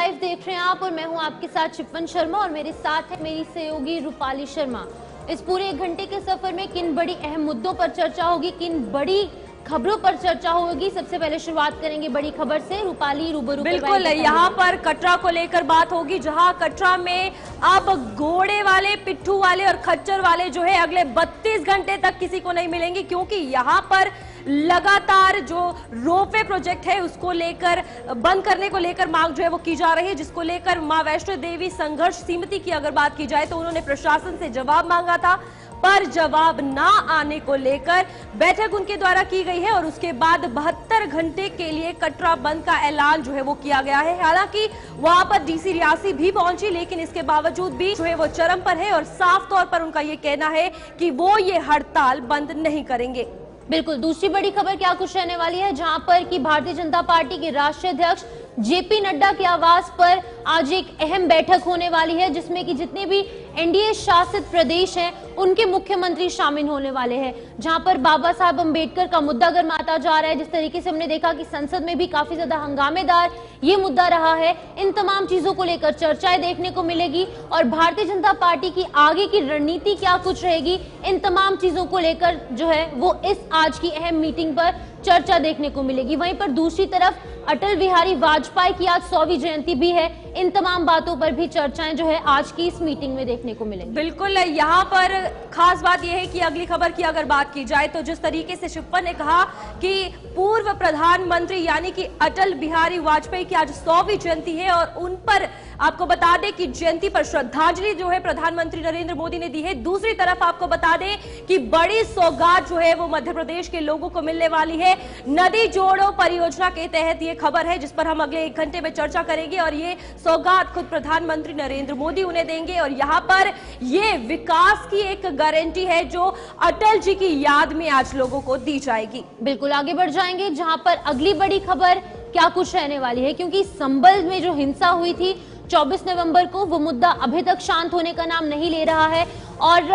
Live देख रहे हैं आप और मैं हूं आपके साथ शिफन शर्मा और मेरे साथ है मेरी सहयोगी रूपाली शर्मा। इस पूरे 1 घंटे के सफर में किन बड़ी अहम मुद्दों पर चर्चा होगी, किन बड़ी खबरों पर चर्चा होगी, सबसे पहले शुरुआत करेंगे बड़ी खबर से। रूपाली रूबरू बिल्कुल, यहाँ पर कटरा को लेकर बात होगी, जहां कटरा में अब घोड़े वाले, पिट्ठू वाले और खच्चर वाले जो है अगले 32 घंटे तक किसी को नहीं मिलेंगे, क्योंकि यहाँ पर लगातार जो रोपवे प्रोजेक्ट है उसको लेकर बंद करने को लेकर मांग जो है वो की जा रही है, जिसको लेकर मां वैष्णो देवी संघर्ष समिति की अगर बात की जाए तो उन्होंने प्रशासन से जवाब मांगा था, पर जवाब ना आने को लेकर बैठक उनके द्वारा की गई है और उसके बाद 72 घंटे के लिए कटरा बंद का ऐलान जो है वो किया गया है। हालांकि वहां पर डीसी रियासी भी पहुंची, लेकिन इसके बावजूद भी जो है वो चरम पर है और साफ तौर पर उनका ये कहना है कि वो ये हड़ताल बंद नहीं करेंगे। बिल्कुल, दूसरी बड़ी खबर क्या कुछ रहने वाली है, जहां पर कि भारतीय जनता पार्टी के राष्ट्रीय अध्यक्ष जेपी नड्डा के आवास पर आज एक अहम बैठक होने वाली है, जिसमें कि जितने भी एनडीए शासित प्रदेश हैं उनके मुख्यमंत्री शामिल होने वाले हैं। जहां पर बाबा साहब अंबेडकर का मुद्दा गरमाता जा रहा है, जिस तरीके से हमने देखा कि संसद में भी काफी ज्यादा हंगामेदार ये मुद्दा रहा है, इन तमाम चीजों को लेकर चर्चाएं देखने को मिलेगी और भारतीय जनता पार्टी की आगे की रणनीति क्या कुछ रहेगी, इन तमाम चीजों को लेकर जो है वो इस आज की अहम मीटिंग पर चर्चा देखने को मिलेगी। वहीं पर दूसरी तरफ अटल बिहारी वाजपेयी की आज 100वीं जयंती भी है, इन तमाम बातों पर भी चर्चाएं जो है आज की इस मीटिंग में देखने को मिलेंगी। बिल्कुल, यहाँ पर खास बात यह है कि अगली खबर की अगर बात की जाए तो जिस तरीके से शिप्पन ने कहा कि पूर्व प्रधानमंत्री यानी कि अटल बिहारी वाजपेयी की आज 100वीं जयंती है और उन पर आपको बता दें कि जयंती पर श्रद्धांजलि जो है प्रधानमंत्री नरेंद्र मोदी ने दी है। दूसरी तरफ आपको बता दें कि बड़ी सौगात जो है वो मध्य प्रदेश के लोगों को मिलने वाली है। नदी जोड़ो परियोजना के तहत ये खबर है, जिस पर हम अगले 1 घंटे में चर्चा करेंगे और ये सौगात खुद प्रधानमंत्री नरेंद्र मोदी उन्हें देंगे और यहाँ पर ये विकास की एक गारंटी है जो अटल जी की याद में आज लोगों को दी जाएगी। बिल्कुल, आगे बढ़ जाएंगे, जहां पर अगली बड़ी खबर क्या कुछ रहने वाली है, क्योंकि संभल में जो हिंसा हुई थी 24 नवंबर को, वो मुद्दा अभी तक शांत होने का नाम नहीं ले रहा है और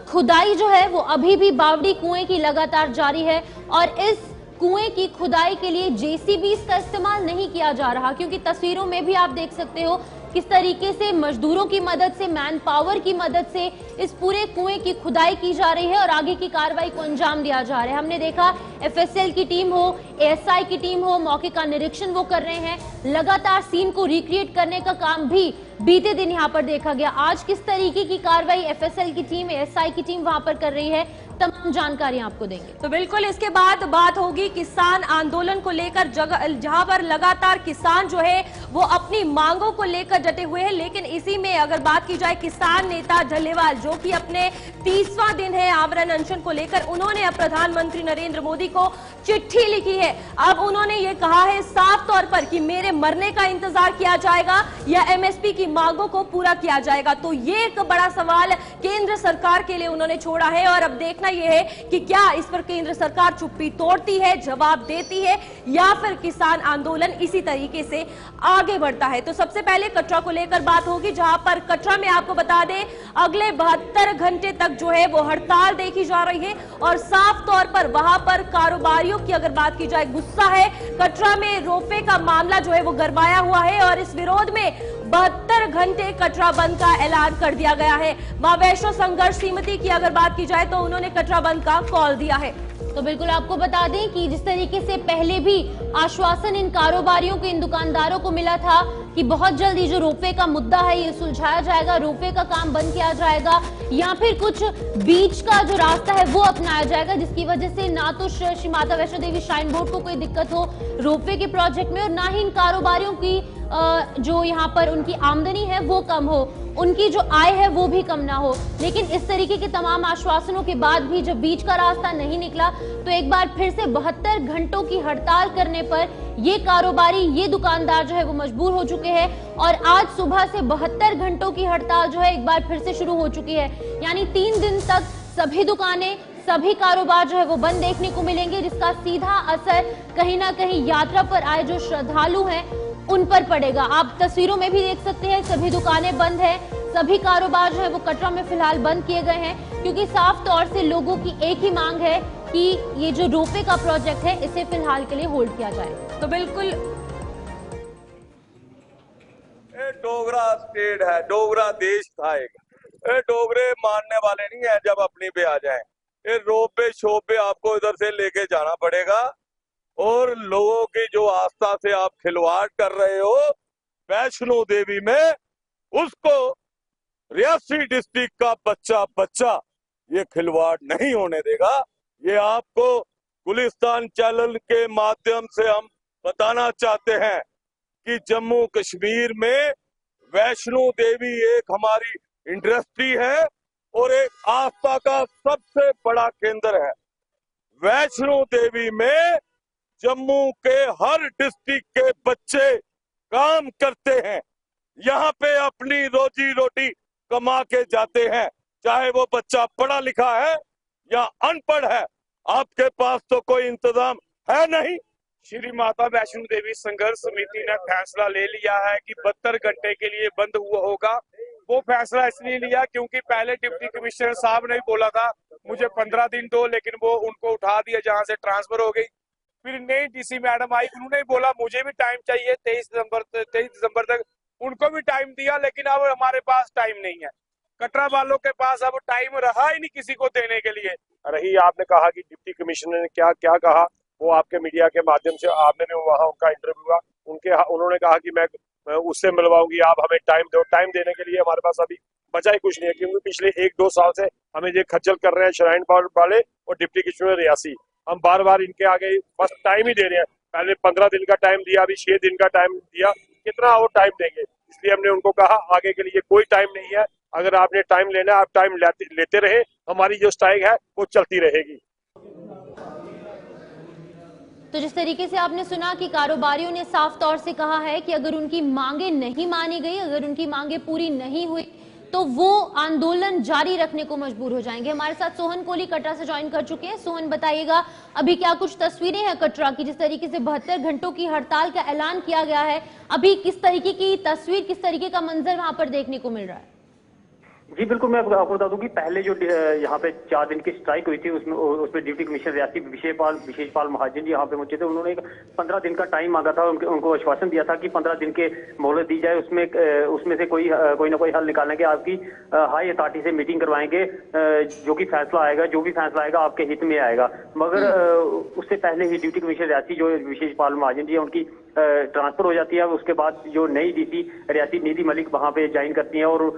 खुदाई जो है वो अभी भी बावड़ी कुएं की लगातार जारी है और इस कुएं की खुदाई के लिए जेसीबी का इस्तेमाल नहीं किया जा रहा, क्योंकि तस्वीरों में भी आप देख सकते हो किस तरीके से मजदूरों की मदद से, मैन पावर की मदद से इस पूरे कुएं की खुदाई की जा रही है और आगे की कार्रवाई को अंजाम दिया जा रहा है। हमने देखा एफएसएल की टीम हो, एएसआई की टीम हो, मौके का निरीक्षण वो कर रहे हैं, लगातार सीन को रिक्रिएट करने का काम भी बीते दिन यहाँ पर देखा गया। आज किस तरीके की कार्रवाई एफएसएल की टीम, एएसआई की टीम वहां पर कर रही है, तमाम जानकारी आपको देंगे। तो बिल्कुल, इसके बाद बात होगी किसान आंदोलन को लेकर, जहां पर लगातार किसान जो है वो अपनी मांगों को लेकर डटे हुए हैं। लेकिन इसी में अगर बात की जाए किसान नेता ढल्लेवाल, जो कि अपने 30वां दिन है आमरण अनशन को लेकर, उन्होंने अब प्रधानमंत्री नरेंद्र मोदी को चिट्ठी लिखी है। अब उन्होंने ये कहा है साफ तौर पर कि मेरे मरने का इंतजार किया जाएगा या एमएसपी की मांगों को पूरा किया जाएगा। तो ये एक बड़ा सवाल केंद्र सरकार के लिए उन्होंने छोड़ा है और अब देखना यह है कि क्या इस पर केंद्र सरकार चुप्पी तोड़ती है, जवाब देती है या फिर किसान आंदोलन इसी तरीके से आगे बढ़ता है। तो सबसे पहले कटरा को लेकर बात होगी, जहां पर कटरा में आपको बता दें अगले 72 घंटे तक जो है वो हड़ताल देखी जा रही है और साफ तौर पर वहां पर कारोबारियों की अगर बात की जाए गुस्सा है। कटरा में रोपवे का मामला जो है वो गरमाया हुआ है और इस विरोध में 72 घंटे कटरा बंद का ऐलान कर दिया गया है। मां वैष्णो संघर्ष समिति की अगर बात की जाए तो उन्होंने कटरा बंद का कॉल दिया है। तो बिल्कुल आपको बता दें कि जिस तरीके से पहले भी आश्वासन इन कारोबारियों को, इन दुकानदारों को मिला था कि बहुत जल्द ये जो रोपवे का मुद्दा है ये सुलझाया जाएगा, रोपवे का काम बंद किया जाएगा या फिर कुछ बीच का जो रास्ता है वो अपनाया जाएगा, जिसकी वजह से ना तो श्री माता वैष्णो देवी श्राइन बोर्ड को कोई दिक्कत हो रोपवे के प्रोजेक्ट में और ना ही इन कारोबारियों की जो यहाँ पर उनकी आमदनी है वो कम हो, उनकी जो आय है वो भी कम ना हो। लेकिन इस तरीके के तमाम आश्वासनों के बाद भी जब बीच का रास्ता नहीं निकला तो एक बार फिर से 72 घंटों की हड़ताल करने पर ये कारोबारी, ये दुकानदार जो है वो मजबूर हो चुके हैं और आज सुबह से 72 घंटों की हड़ताल जो है एक बार फिर से शुरू हो चुकी है। यानी 3 दिन तक सभी दुकानें, सभी कारोबार जो है वो बंद देखने को मिलेंगे, जिसका सीधा असर कहीं ना कहीं यात्रा पर आए जो श्रद्धालु हैं उन पर पड़ेगा। आप तस्वीरों में भी देख सकते हैं सभी दुकानें बंद हैं, सभी कारोबार जो है वो कटरा में फिलहाल बंद किए गए हैं, क्योंकि साफ तौर से लोगों की एक ही मांग है कि ये जो रोपवे का प्रोजेक्ट है इसे फिलहाल के लिए होल्ड किया जाए। तो बिल्कुल डोगरा स्टेट है, डोगरा देश था एक। ये डोगरे मानने वाले नहीं है जब अपनी पे आ जाए। ये रोपे शोपे आपको इधर से लेके जाना पड़ेगा। और लोगों की जो आस्था से आप खिलवाड़ कर रहे हो वैष्णो देवी में, उसको रियासी डिस्ट्रिक्ट का बच्चा बच्चा ये खिलवाड़ नहीं होने देगा। ये आपको गुलिस्तान चैनल के माध्यम से हम बताना चाहते हैं कि जम्मू कश्मीर में वैष्णो देवी एक हमारी इंडस्ट्री है और एक आस्था का सबसे बड़ा केंद्र है। वैष्णो देवी में जम्मू के हर डिस्ट्रिक्ट के बच्चे काम करते हैं, यहाँ पे अपनी रोजी रोटी कमा के जाते हैं, चाहे वो बच्चा पढ़ा लिखा है या अनपढ़ है। आपके पास तो कोई इंतजाम है नहीं। श्री माता वैष्णो देवी संघर्ष समिति ने फैसला ले लिया है कि 72 घंटे के लिए बंद हुआ होगा। वो फैसला इसलिए लिया क्योंकि पहले डिप्टी कमिश्नर साहब ने बोला था मुझे 15 दिन दो, लेकिन वो उनको उठा दिया, जहां से ट्रांसफर हो गई। फिर नई डीसी मैडम आई, उन्होंने बोला मुझे भी टाइम चाहिए 23 दिसंबर तक, उनको भी टाइम दिया, लेकिन अब हमारे पास टाइम नहीं है। कटरा वालों के पास अब टाइम रहा ही नहीं किसी को देने के लिए। रही आपने कहा कि डिप्टी कमिश्नर ने क्या क्या कहा, वो आपके मीडिया के माध्यम से आपने भी वहाँ उनका इंटरव्यू हुआ, उन्होंने कहा कि मैं उससे मिलवाऊंगी, आप हमें टाइम दो। टाइम देने के लिए हमारे पास अभी बचा ही कुछ नहीं है, क्योंकि पिछले 1-2 साल से हमें ये खज्जल कर रहे हैं श्राइन बोर्ड वाले और डिप्टी कमिश्नर रियासी। हम बार बार इनके आगे बस टाइम ही दे रहे हैं। पहले 15 दिन का टाइम दिया, अभी 6 दिन का टाइम दिया, कितना और टाइम देंगे? इसलिए हमने उनको कहा आगे के लिए कोई टाइम नहीं है, अगर आपने टाइम लेना है आप टाइम लेते रहे, हमारी जो स्ट्राइक है वो चलती रहेगी। तो जिस तरीके से आपने सुना कि कारोबारियों ने साफ तौर से कहा है कि अगर उनकी मांगे नहीं मानी गई, अगर उनकी मांगे पूरी नहीं हुई तो वो आंदोलन जारी रखने को मजबूर हो जाएंगे। हमारे साथ सोहन कोहली कटरा से ज्वाइन कर चुके हैं। सोहन, बताइएगा अभी क्या कुछ तस्वीरें हैं कटरा की, जिस तरीके से 72 घंटों की हड़ताल का ऐलान किया गया है, अभी किस तरीके की तस्वीर, किस तरीके का मंजर वहां पर देखने को मिल रहा है? जी बिल्कुल, मैं आपको बता दूं कि पहले जो यहाँ पे 4 दिन की स्ट्राइक हुई थी उसमें डिप्टी कमिश्नर रियासी विशेषपाल महाजन जी यहाँ पे पहुंचे थे। उन्होंने एक 15 दिन का टाइम मांगा था, उनको आश्वासन दिया था कि 15 दिन के मोहलत दी जाए, उसमें से कोई ना कोई हल निकालेंगे, आपकी हाई अथॉरिटी से मीटिंग करवाएंगे, जो भी फैसला आएगा आपके हित में आएगा। मगर उससे पहले ही डिप्टी कमिश्नर रियासी जो विशेषपाल महाजन जी है उनकी ट्रांसफर हो जाती है। उसके बाद जो नई डीसी रियासी नीति मलिक वहां पे ज्वाइन करती हैं और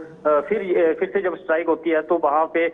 फिर से जब स्ट्राइक होती है तो वहां पे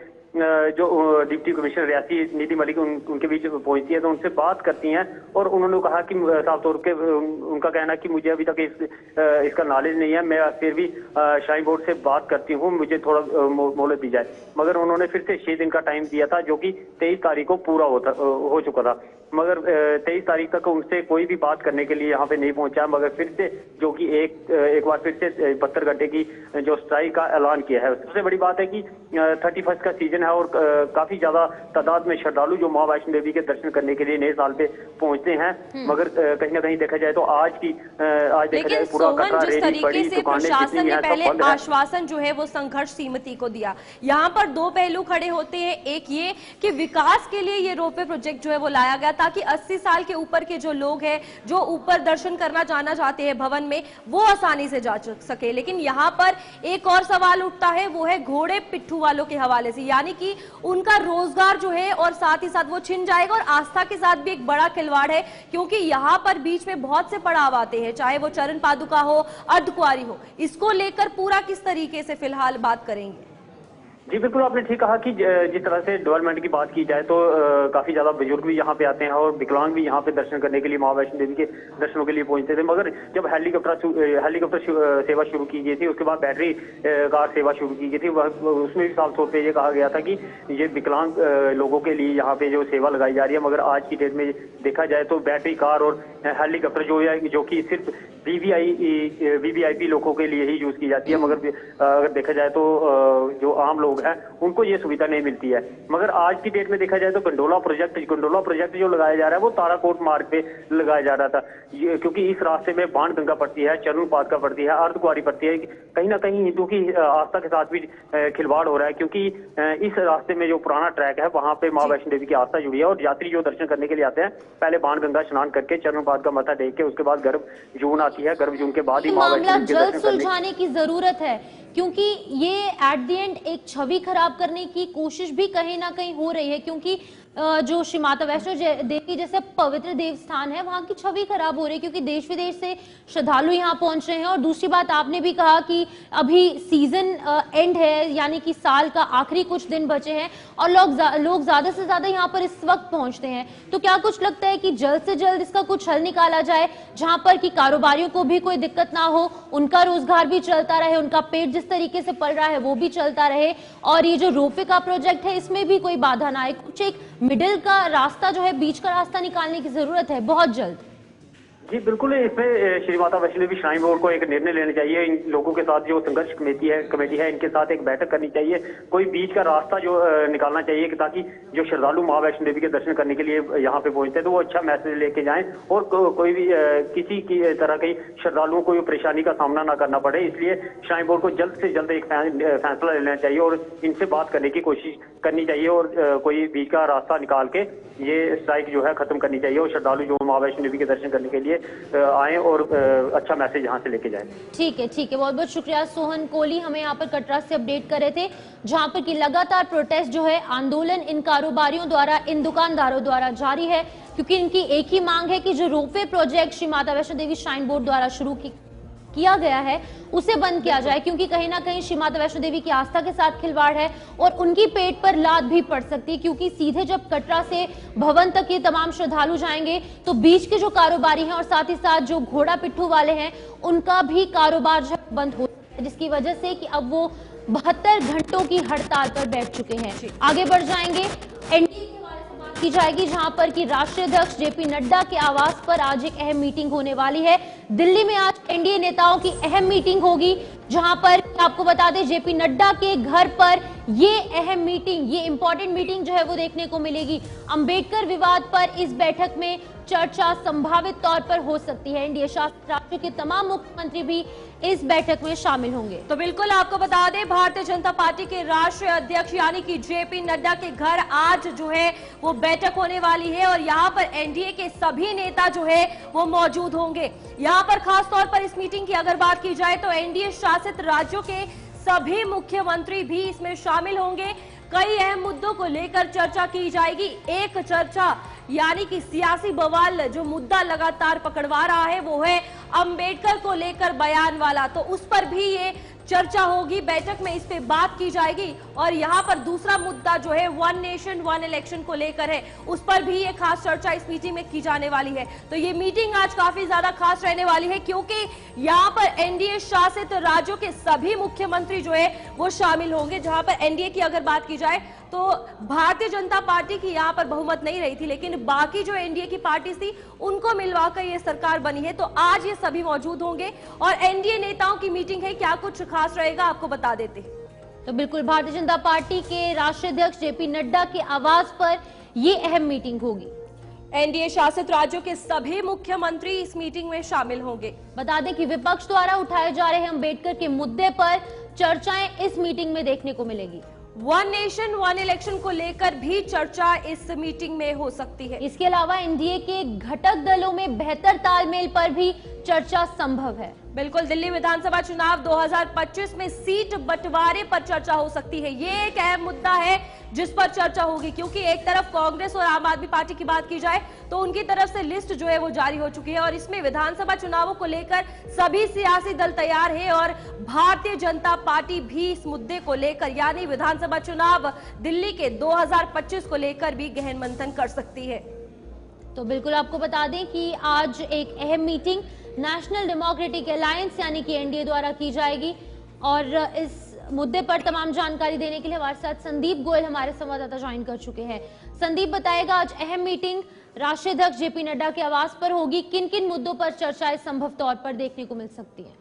जो डिप्टी कमिश्नर रियासी नीति मलिक उनके बीच पहुंचती है तो उनसे बात करती हैं और उन्होंने कहा कि साफ तौर पे उनका कहना कि मुझे अभी तक इसका नॉलेज नहीं है, मैं फिर भी श्राइन बोर्ड से बात करती हूँ, मुझे थोड़ा मोहलत दी जाए। मगर उन्होंने फिर से 6 दिन का टाइम दिया था, जो कि 23 तारीख को पूरा हो चुका था। मगर 23 तारीख तक उनसे कोई भी बात करने के लिए यहाँ पे नहीं पहुंचा। मगर फिर से जो कि एक बार फिर से 72 घंटे की जो स्ट्राइक का ऐलान किया है। सबसे बड़ी बात है कि 31 का सीजन है और काफी ज्यादा तादाद में श्रद्धालु जो मां वैष्णो देवी के दर्शन करने के लिए नए साल पे पहुंचते हैं। मगर कहीं ना कहीं देखा जाए तो आज देखा जाए पूरा कटरा रेडी बड़ी दुकानें जितनी है सब बंद है। आश्वासन जो है वो संघर्ष समिति को दिया। यहाँ पर 2 पहलू खड़े होते हैं, एक ये कि विकास के लिए ये रोपवे प्रोजेक्ट जो है वो लाया गया ताकि 80 साल के ऊपर के जो लोग हैं जो ऊपर दर्शन करना जाना चाहते हैं भवन में, वो आसानी से जा सके। लेकिन यहाँ पर एक और सवाल उठता है, वो है घोड़े पिट्ठू वालों के हवाले से, यानी कि उनका रोजगार जो है और साथ ही साथ वो छिन जाएगा। और आस्था के साथ भी एक बड़ा खिलवाड़ है, क्योंकि यहाँ पर बीच में बहुत से पड़ाव आते हैं, चाहे वो चरण पादुका हो, अर्धकुंवारी हो। इसको लेकर पूरा किस तरीके से फिलहाल बात करेंगे? जी बिल्कुल, आपने ठीक कहा कि जिस तरह से डेवलपमेंट की बात की जाए तो काफी ज्यादा बुजुर्ग भी यहाँ पे आते हैं और विकलांग भी यहाँ पे दर्शन करने के लिए मां वैष्णो देवी के दर्शनों के लिए पहुंचते थे। मगर जब हेलीकॉप्टर सेवा शुरू की गई थी, उसके बाद बैटरी कार सेवा शुरू की गई थी, उसमें भी साफ तौर पे ये कहा गया था कि ये विकलांग लोगों के लिए यहाँ पे जो सेवा लगाई जा रही है। मगर आज की डेट में देखा जाए तो बैटरी कार और हेलीकॉप्टर जो कि सिर्फ वीवीआईपी लोगों के लिए ही यूज की जाती है। मगर अगर देखा जाए तो जो आम लोग हैं उनको ये सुविधा नहीं मिलती है। मगर आज की डेट में देखा जाए तो गंडोला प्रोजेक्ट जो लगाया जा रहा है वो ताराकोट मार्ग पे लगाया जा रहा था, क्योंकि इस रास्ते में बाण गंगा पड़ती है, चरण पादुका पड़ती है, अर्धकुंवारी पड़ती है। कहीं ना कहीं हिंदू की आस्था के साथ भी खिलवाड़ हो रहा है, क्योंकि इस रास्ते में जो पुराना ट्रैक है वहां पे मां वैष्णो देवी की आस्था जुड़ी है। और यात्री जो दर्शन करने के लिए आते हैं पहले बाण गंगा स्नान करके चरण पादुका मत्था टेक के उसके बाद गर्भ जून की है। गर्भ जून के बाद ही ये मां मामला वैष्णो देवी के जल्द दर्शन करने सुलझाने की जरूरत है, क्योंकि ये एट द एंड एक छवि खराब करने की कोशिश भी कहीं ना कहीं हो रही है, क्योंकि जो श्री माता वैष्णो देवी जैसे पवित्र देव स्थान है वहां की छवि खराब हो रही है, क्योंकि देश विदेश से श्रद्धालु यहाँ पहुंच रहे हैं। और दूसरी बात आपने भी कहा कि अभी सीजन एंड है, यानी कि साल का आखिरी कुछ दिन बचे हैं और लोग ज्यादा से ज्यादा यहाँ पर इस वक्त पहुंचते हैं। तो क्या कुछ लगता है कि जल्द से जल्द इसका कुछ हल निकाला जाए, जहां पर कि कारोबारियों को भी कोई दिक्कत ना हो, उनका रोजगार भी चलता रहे, उनका पेट जिस तरीके से पल रहा है वो भी चलता रहे, और ये जो रोपवे का प्रोजेक्ट है इसमें भी कोई बाधा ना आए। कुछ एक मिडिल का रास्ता जो है, बीच का रास्ता निकालने की जरूरत है बहुत जल्द। जी बिल्कुल, इसमें श्री माता वैष्णो देवी श्राइन बोर्ड को एक निर्णय लेना चाहिए। इन लोगों के साथ जो संघर्ष कमेटी है इनके साथ एक बैठक करनी चाहिए, कोई बीच का रास्ता जो निकालना चाहिए, कि ताकि जो श्रद्धालु मां वैष्णो देवी के दर्शन करने के लिए यहाँ पे पहुंचते हैं तो वो अच्छा मैसेज लेके जाएं और कोई भी किसी की तरह की श्रद्धालुओं को परेशानी का सामना ना करना पड़े। इसलिए श्राइन बोर्ड को जल्द से जल्द एक फैसला लेना चाहिए और इनसे बात करने की कोशिश करनी चाहिए और कोई बीच का रास्ता निकाल के ये स्ट्राइक जो है खत्म करनी चाहिए और श्रद्धालु जो मां वैष्णो देवी के दर्शन करने के लिए आए और अच्छा मैसेज यहाँ से लेके जाए। ठीक है, बहुत बहुत शुक्रिया। सोहन कोहली हमें यहाँ पर कटरा से अपडेट कर रहे थे, जहाँ पर कि लगातार प्रोटेस्ट जो है, आंदोलन इन कारोबारियों द्वारा, इन दुकानदारों द्वारा जारी है, क्योंकि इनकी एक ही मांग है कि जो ropeway project Shri Mata Vaishno Devi shrine board द्वारा शुरू किया गया है उसे बंद किया जाए, क्योंकि कहीं ना कहीं श्री माता वैष्णो देवी की आस्था के साथ खिलवाड़ है और उनकी पेट पर लात भी पड़ सकती है, क्योंकि सीधे जब कटरा से भवन तक ये तमाम श्रद्धालु जाएंगे तो बीच के जो कारोबारी हैं और साथ ही साथ जो घोड़ा पिट्ठू वाले हैं उनका भी कारोबार बंद हो सकता है, जिसकी वजह से कि अब वो 72 घंटों की हड़ताल पर बैठ चुके हैं। आगे बढ़ जाएंगे, एनडीए की जाएगी, जहां पर कि राष्ट्रीय अध्यक्ष जेपी नड्डा के आवास पर आज एक अहम मीटिंग होने वाली है। दिल्ली में आज एनडीए नेताओं की अहम मीटिंग होगी, जहां पर आपको बता दें जेपी नड्डा के घर पर ये अहम मीटिंग, ये इंपॉर्टेंट मीटिंग जो है वो देखने को मिलेगी। अंबेडकर विवाद पर इस बैठक में चर्चा संभावित तौर पर हो सकती है। एनडीए शासित राज्यों के तमाम मुख्यमंत्री भी इस बैठक में शामिल होंगे। तो बिल्कुल आपको बता दें, भारतीय जनता पार्टी के राष्ट्रीय अध्यक्ष यानी कि जेपी नड्डा के घर आज जो है वो बैठक होने वाली है और यहाँ पर एनडीए के सभी नेता जो है वो मौजूद होंगे। यहाँ पर खास तौर पर इस मीटिंग की अगर बात की जाए तो एनडीए शासित राज्यों के सभी मुख्यमंत्री भी इसमें शामिल होंगे। कई अहम मुद्दों को लेकर चर्चा की जाएगी। एक चर्चा यानी कि सियासी बवाल जो मुद्दा लगातार पकड़वा रहा है वो है अंबेडकर को लेकर बयान वाला, तो उस पर भी ये चर्चा होगी, बैठक में इस पे बात की जाएगी। और यहाँ पर दूसरा मुद्दा जो है वन नेशन वन इलेक्शन को लेकर है, उस पर भी ये खास चर्चा इस मीटिंग में की जाने वाली है। तो ये मीटिंग आज काफी ज्यादा खास रहने वाली है, क्योंकि यहाँ पर एनडीए शासित राज्यों के सभी मुख्यमंत्री जो है वो शामिल होंगे। जहां पर एनडीए की अगर बात की जाए तो भारतीय जनता पार्टी की यहाँ पर बहुमत नहीं रही थी, लेकिन बाकी जो एनडीए की पार्टी थी उनको मिलवाकर ये सरकार बनी है। तो आज ये सभी मौजूद होंगे और एनडीए नेताओं की मीटिंग है, क्या कुछ खास रहेगा आपको बता देते। तो बिल्कुल, भारतीय जनता पार्टी के राष्ट्रीय अध्यक्ष जेपी नड्डा के आवास पर ये अहम मीटिंग होगी। एनडीए शासित राज्यों के सभी मुख्यमंत्री इस मीटिंग में शामिल होंगे। बता दें कि विपक्ष द्वारा उठाए जा रहे अंबेडकर के मुद्दे पर चर्चाएं इस मीटिंग में देखने को मिलेगी। वन नेशन वन इलेक्शन को लेकर भी चर्चा इस मीटिंग में हो सकती है। इसके अलावा एनडीए के घटक दलों में बेहतर तालमेल पर भी चर्चा संभव है। बिल्कुल, दिल्ली विधानसभा चुनाव 2025 में सीट बंटवारे पर चर्चा हो सकती है। ये एक अहम मुद्दा है जिस पर चर्चा होगी, क्योंकि एक तरफ कांग्रेस और आम आदमी पार्टी की बात की जाए तो उनकी तरफ से लिस्ट जो है वो जारी हो चुकी है और इसमें विधानसभा चुनावों को लेकर सभी सियासी दल तैयार है और भारतीय जनता पार्टी भी इस मुद्दे को लेकर यानी विधानसभा चुनाव दिल्ली के 2025 को लेकर भी गहन मंथन कर सकती है। तो बिल्कुल आपको बता दें कि आज एक अहम मीटिंग नेशनल डेमोक्रेटिक अलायंस यानी कि एनडीए द्वारा की जाएगी और इस मुद्दे पर तमाम जानकारी देने के लिए हमारे साथ संदीप गोयल हमारे संवाददाता ज्वाइन कर चुके हैं। संदीप, बताएगा आज अहम मीटिंग राष्ट्रीय अध्यक्ष जेपी नड्डा के आवास पर होगी, किन किन मुद्दों पर चर्चाएं संभव तौर पर देखने को मिल सकती है?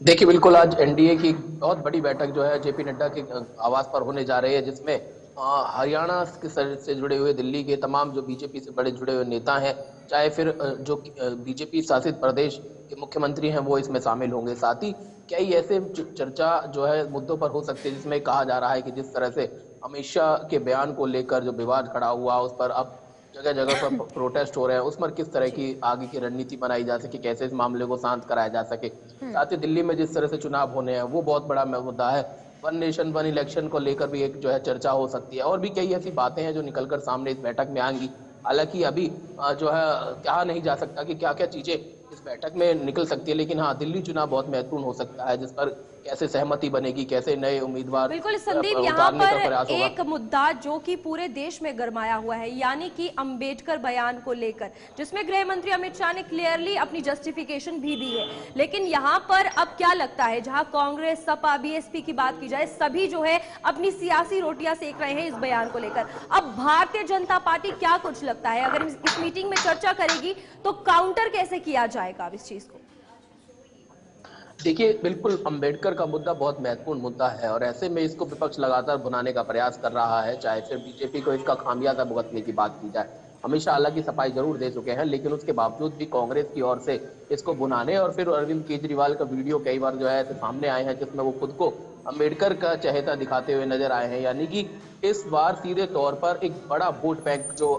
देखिए, बिल्कुल आज एनडीए की बहुत बड़ी बैठक जो है जेपी नड्डा के आवास पर होने जा रही है, जिसमें हरियाणा से जुड़े हुए, दिल्ली के तमाम जो बीजेपी से बड़े जुड़े हुए नेता हैं, चाहे फिर जो बीजेपी शासित प्रदेश के मुख्यमंत्री हैं वो इसमें शामिल होंगे। साथ ही कई ऐसे चर्चा जो है मुद्दों पर हो सकती है जिसमें कहा जा रहा है कि जिस तरह से अमित शाह के बयान को लेकर जो विवाद खड़ा हुआ उस पर अब जगह जगह पर प्रोटेस्ट हो रहे हैं, उस पर किस तरह की आगे की रणनीति बनाई जा सके, कैसे इस मामले को शांत कराया जा सके। साथ ही दिल्ली में जिस तरह से चुनाव होने हैं वो बहुत बड़ा मुद्दा है। वन नेशन वन इलेक्शन को लेकर भी एक जो है चर्चा हो सकती है, और भी कई ऐसी बातें हैं जो निकलकर सामने इस बैठक में आएंगी। हालांकि अभी जो है कहा नहीं जा सकता कि क्या क्या चीजें इस बैठक में निकल सकती है, लेकिन हाँ, दिल्ली चुनाव बहुत महत्वपूर्ण हो सकता है, जिस पर कैसे सहमति बनेगी, कैसे नए उम्मीदवार बिल्कुल संदीप, यहाँ उतारने का पर प्रयास होगा। एक मुद्दा जो कि पूरे देश में गरमाया हुआ है, यानी कि अंबेडकर बयान को लेकर, जिसमें गृह मंत्री अमित शाह ने क्लियरली अपनी जस्टिफिकेशन भी दी है। लेकिन यहाँ पर अब क्या लगता है, जहाँ कांग्रेस, सपा, बीएसपी की बात की जाए, सभी जो है अपनी सियासी रोटियां सेक रहे हैं इस बयान को लेकर। अब भारतीय जनता पार्टी क्या कुछ लगता है, अगर इस मीटिंग में चर्चा करेगी तो काउंटर कैसे किया जाएगा अब इस चीज को? देखिए, बिल्कुल अंबेडकर का मुद्दा बहुत महत्वपूर्ण मुद्दा है, और ऐसे में इसको विपक्ष लगातार भुनाने का प्रयास कर रहा है, चाहे फिर बीजेपी को इसका खामियाजा भुगतने की बात की जाए। हमेशा हालांकि सफाई जरूर दे चुके हैं, लेकिन उसके बावजूद भी कांग्रेस की ओर से इसको भुनाने, और फिर अरविंद केजरीवाल का वीडियो कई बार जो है ऐसे सामने आए हैं जिसमें वो खुद को अंबेडकर का चहेता दिखाते हुए नजर आए हैं। यानी कि इस बार सीधे तौर पर एक बड़ा वोट बैंक जो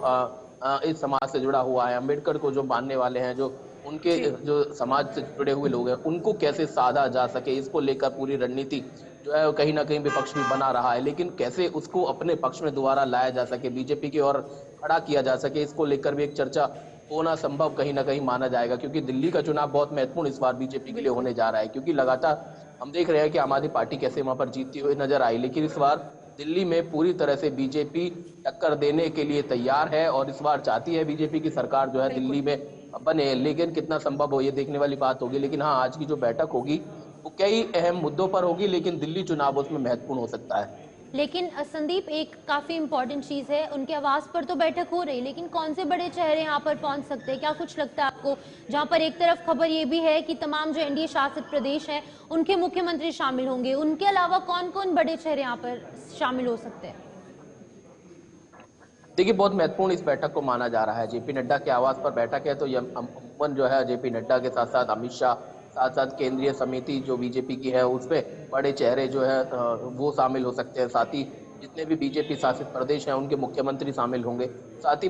इस समाज से जुड़ा हुआ है, अंबेडकर को जो मानने वाले हैं, जो उनके जो समाज से जुड़े हुए लोग हैं, उनको कैसे साधा जा सके, इसको लेकर पूरी रणनीति जो है कहीं ना कहीं विपक्ष भी बना रहा है। लेकिन कैसे उसको अपने पक्ष में दोबारा लाया जा सके, बीजेपी की ओर खड़ा किया जा सके, इसको लेकर भी एक चर्चा होना संभव कहीं ना कहीं माना जाएगा, क्योंकि दिल्ली का चुनाव बहुत महत्वपूर्ण इस बार बीजेपी के लिए होने जा रहा है। क्योंकि लगातार हम देख रहे हैं कि आम आदमी पार्टी कैसे वहां पर जीतती हुई नजर आई, लेकिन इस बार दिल्ली में पूरी तरह से बीजेपी टक्कर देने के लिए तैयार है, और इस बार चाहती है बीजेपी की सरकार जो है दिल्ली में बने। लेकिन कितना संभव हो ये देखने वाली बात होगी। लेकिन हाँ, आज की जो बैठक होगी वो कई अहम मुद्दों पर होगी, लेकिन दिल्ली चुनाव उसमें महत्वपूर्ण हो सकता है। लेकिन संदीप, एक काफी इंपॉर्टेंट चीज है, उनके आवास पर तो बैठक हो रही, लेकिन कौन से बड़े चेहरे यहाँ पर पहुंच सकते हैं, क्या कुछ लगता है आपको? जहां पर एक तरफ खबर ये भी है कि तमाम जो एनडीए शासित प्रदेश हैं उनके मुख्यमंत्री शामिल होंगे, उनके अलावा कौन कौन बड़े चेहरे यहाँ पर शामिल हो सकते हैं? देखिए, बहुत महत्वपूर्ण इस बैठक को माना जा रहा है। जेपी नड्डा के आवास पर बैठक है, तो ये अमूमन जो है जेपी नड्डा के साथ साथ अमित शाह, साथ साथ केंद्रीय समिति जो बीजेपी की है उसमें बड़े चेहरे जो है वो शामिल हो सकते हैं। साथ ही जितने भी बीजेपी शासित प्रदेश हैं उनके मुख्यमंत्री शामिल होंगे। साथ ही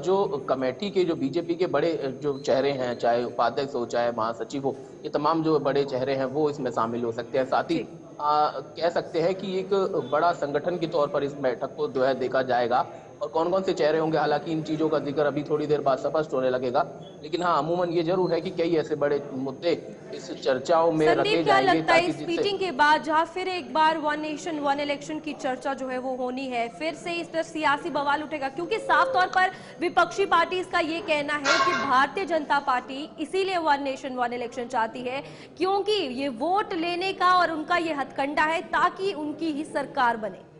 जो कमेटी के जो बीजेपी के बड़े जो चेहरे हैं, चाहे उपाध्यक्ष हो चाहे महासचिव हो, ये तमाम जो बड़े चेहरे हैं वो इसमें शामिल हो सकते हैं। साथ ही कह सकते हैं कि एक बड़ा संगठन के तौर पर इस बैठक को जो है देखा जाएगा, और कौन कौन से चेहरे होंगे हालांकि इन चीजों का जिक्र अभी थोड़ी देर बाद स्पष्ट होने लगेगा। लेकिन हाँ, अमूमन ये जरूर है कि कई ऐसे बड़े मुद्दे इस चर्चाओं में रखे क्या जाएंगे। लगता है इस मीटिंग के बाद जहां फिर एक बार वन नेशन वन इलेक्शन की चर्चा जो है वो होनी है, फिर से इस पर सियासी बवाल उठेगा? क्योंकि साफ तौर पर विपक्षी पार्टी इसका ये कहना है कि भारतीय जनता पार्टी इसीलिए वन नेशन वन इलेक्शन चाहती है क्योंकि ये वोट लेने का और उनका ये हथकंडा है ताकि उनकी ही सरकार बने।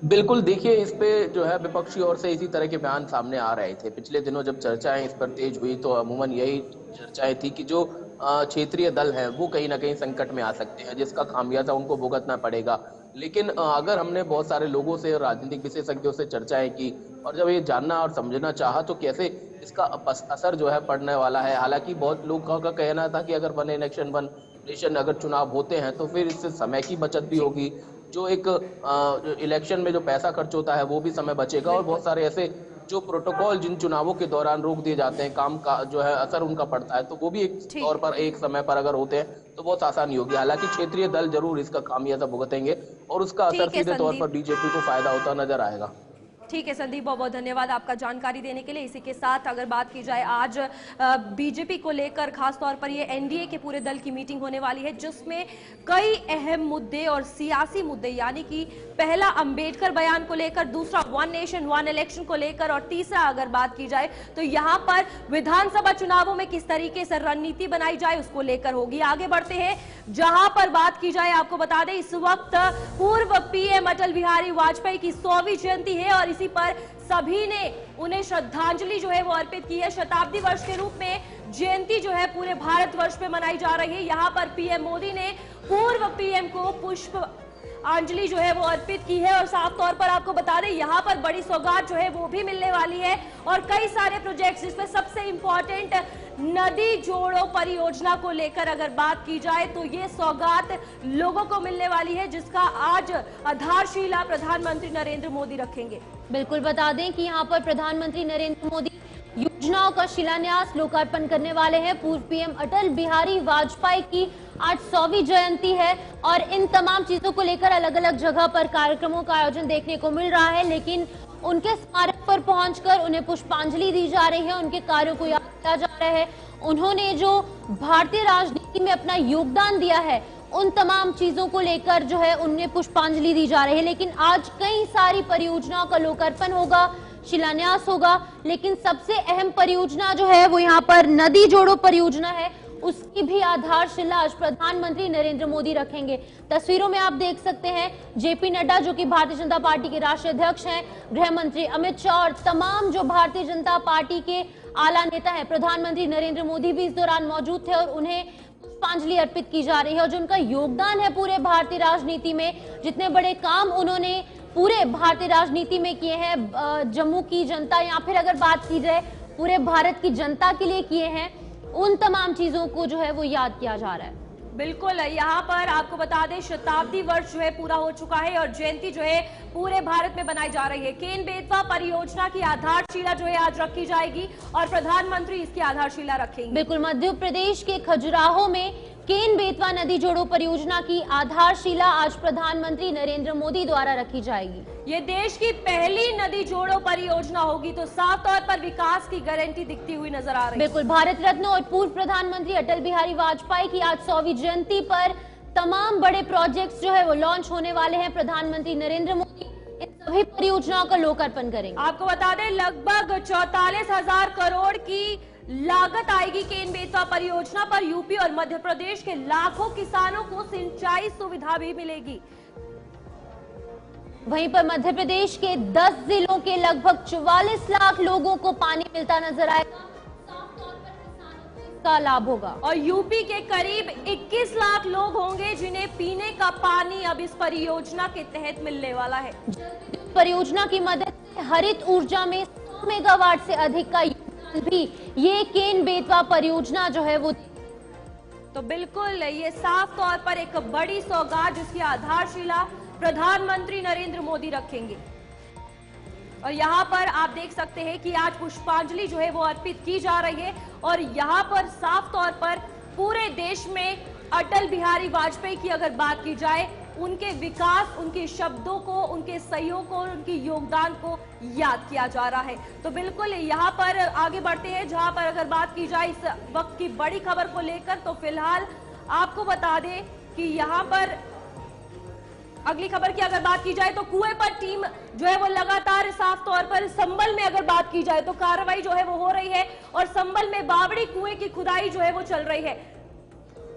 बिल्कुल, देखिए, इस पे जो है विपक्षी ओर से इसी तरह के बयान सामने आ रहे थे। पिछले दिनों जब चर्चाएं इस पर तेज हुई तो अमूमन यही चर्चाएं थी कि जो क्षेत्रीय दल हैं वो कहीं ना कहीं संकट में आ सकते हैं, जिसका खामियाजा उनको भुगतना पड़ेगा। लेकिन अगर हमने बहुत सारे लोगों से, राजनीतिक विशेषज्ञों से चर्चाएं की और जब ये जानना और समझना चाहा तो कैसे इसका असर जो है पड़ने वाला है। हालांकि बहुत लोगों का कहना था कि अगर वन इलेक्शन वन नेशन अगर चुनाव होते हैं तो फिर इससे समय की बचत भी होगी, जो एक इलेक्शन में जो पैसा खर्च होता है वो भी समय बचेगा, और बहुत सारे ऐसे जो प्रोटोकॉल जिन चुनावों के दौरान रोक दिए जाते हैं, काम का जो है असर उनका पड़ता है, तो वो भी एक तौर पर एक समय पर अगर होते हैं तो बहुत आसानी होगी। हालांकि क्षेत्रीय दल जरूर इसका खामियाजा भुगतेंगे और उसका असर सीधे तौर पर बीजेपी को फायदा होता नजर आएगा। ठीक है संदीप, बहुत बहुत धन्यवाद आपका जानकारी देने के लिए। इसी के साथ अगर बात की जाए, आज बीजेपी को लेकर खास तौर पर ये एनडीए के पूरे दल की मीटिंग होने वाली है, जिसमें कई अहम मुद्दे और सियासी मुद्दे, यानी कि पहला अंबेडकर बयान को लेकर, दूसरा वन नेशन वन इलेक्शन को लेकर, और तीसरा अगर बात की जाए तो यहाँ पर विधानसभा चुनावों में किस तरीके से रणनीति बनाई जाए उसको लेकर होगी। आगे बढ़ते हैं, जहां पर बात की जाए, आपको बता दें इस वक्त पूर्व पीएम अटल बिहारी वाजपेयी की 100वीं जयंती है और इसी पर सभी ने उन्हें श्रद्धांजलि जो है वो अर्पित की है। शताब्दी वर्ष के रूप में जयंती जो है पूरे भारतवर्ष में मनाई जा रही है। यहाँ पर पीएम मोदी ने पूर्व पीएम को पुष्प पुष्पांजलि जो है वो अर्पित की है। और साफ तौर पर आपको बता दें यहाँ पर बड़ी सौगात जो है वो भी मिलने वाली है और कई सारे प्रोजेक्ट्स, जिसमें सबसे इंपॉर्टेंट नदी जोड़ो परियोजना को लेकर अगर बात की जाए तो ये सौगात लोगों को मिलने वाली है, जिसका आज आधारशिला प्रधानमंत्री नरेंद्र मोदी रखेंगे। बिल्कुल, बता दें कि यहाँ पर प्रधानमंत्री नरेंद्र मोदी योजनाओं का शिलान्यास लोकार्पण करने वाले हैं। पूर्व पीएम अटल बिहारी वाजपेयी की आज 100वीं जयंती है और इन तमाम चीजों को लेकर अलग अलग जगह पर कार्यक्रमों का आयोजन देखने को मिल रहा है, लेकिन उनके स्मारक पर पहुंचकर उन्हें पुष्पांजलि दी जा रही है, उनके कार्यों को याद किया जा रहा है। उन्होंने जो भारतीय राजनीति में अपना योगदान दिया है उन तमाम चीजों को लेकर जो है उन्हें पुष्पांजलि दी जा रही है। लेकिन आज कई सारी परियोजनाओं का लोकार्पण होगा, शिलान्यास होगा, लेकिन सबसे अहम परियोजना जो है वो यहाँ पर नदी जोड़ो परियोजना है, उसकी भी आधारशिला आज प्रधानमंत्री नरेंद्र मोदी रखेंगे। तस्वीरों में आप देख सकते हैं जेपी नड्डा जो कि भारतीय जनता पार्टी के राष्ट्रीय अध्यक्ष हैं, गृह मंत्री अमित शाह और तमाम जो भारतीय जनता पार्टी के आला नेता हैं, प्रधानमंत्री नरेंद्र मोदी भी इस दौरान मौजूद थे और उन्हें पुष्पांजलि अर्पित की जा रही है। और जो उनका योगदान है पूरे भारतीय राजनीति में, जितने बड़े काम उन्होंने पूरे भारतीय राजनीति में किए हैं, जम्मू की जनता या फिर अगर बात की जाए पूरे भारत की जनता के लिए किए हैं, उन तमाम चीजों को जो है वो याद किया जा रहा है। बिल्कुल, यहाँ पर आपको बता दें शताब्दी वर्ष जो है पूरा हो चुका है और जयंती जो है पूरे भारत में बनाई जा रही है। केन बेतवा परियोजना की आधारशिला जो है आज रखी जाएगी और प्रधानमंत्री इसकी आधारशिला रखेंगे। बिल्कुल, मध्य प्रदेश के खजुराहो में केन बेतवा नदी जोड़ो परियोजना की आधारशिला आज प्रधानमंत्री नरेंद्र मोदी द्वारा रखी जाएगी। ये देश की पहली नदी जोड़ो परियोजना होगी, तो साफ तौर पर विकास की गारंटी दिखती हुई नजर आ रही है। बिल्कुल, भारत रत्न और पूर्व प्रधानमंत्री अटल बिहारी वाजपेयी की आज 100वीं जयंती पर तमाम बड़े प्रोजेक्ट्स जो है वो लॉन्च होने वाले हैं। प्रधानमंत्री नरेंद्र मोदी इन सभी परियोजनाओं का लोकार्पण करेंगे। आपको बता दें लगभग 44,000 करोड़ की लागत आएगी केन बेतवा परियोजना पर। यूपी और मध्य प्रदेश के लाखों किसानों को सिंचाई सुविधा भी मिलेगी। वहीं पर मध्य प्रदेश के 10 जिलों के लगभग 44 लाख लोगों को पानी मिलता नजर आएगा। साफ तौर पर किसानों को इसका लाभ होगा। और यूपी के करीब 21 लाख लोग होंगे जिन्हें पीने का पानी अब इस परियोजना के तहत मिलने वाला है। परियोजना की मदद से हरित ऊर्जा में 100 मेगावाट से अधिक का भी ये केन बेतवा परियोजना जो है वो, तो बिल्कुल ये साफ तौर पर एक बड़ी सौगात जिसकी आधारशिला प्रधानमंत्री नरेंद्र मोदी रखेंगे। और यहाँ पर आप देख सकते हैं कि आज पुष्पांजलि जो है वो अर्पित की जा रही है और यहाँ पर साफ तौर पर पूरे देश में अटल बिहारी वाजपेयी की अगर बात की जाए, उनके विकास, उनके शब्दों को, उनके सहयोग को, उनके योगदान को याद किया जा रहा है। तो बिल्कुल यहाँ पर आगे बढ़ते हैं, जहां पर अगर बात की जाए इस वक्त की बड़ी खबर को लेकर, तो फिलहाल आपको बता दें कि यहाँ पर अगली खबर की अगर बात की जाए तो कुएं पर टीम जो है वो लगातार, साफ तौर पर संभल में अगर बात की जाए तो कार्रवाई जो है वो हो रही है और संभल में बावड़ी कुएं की खुदाई जो है वो चल रही है।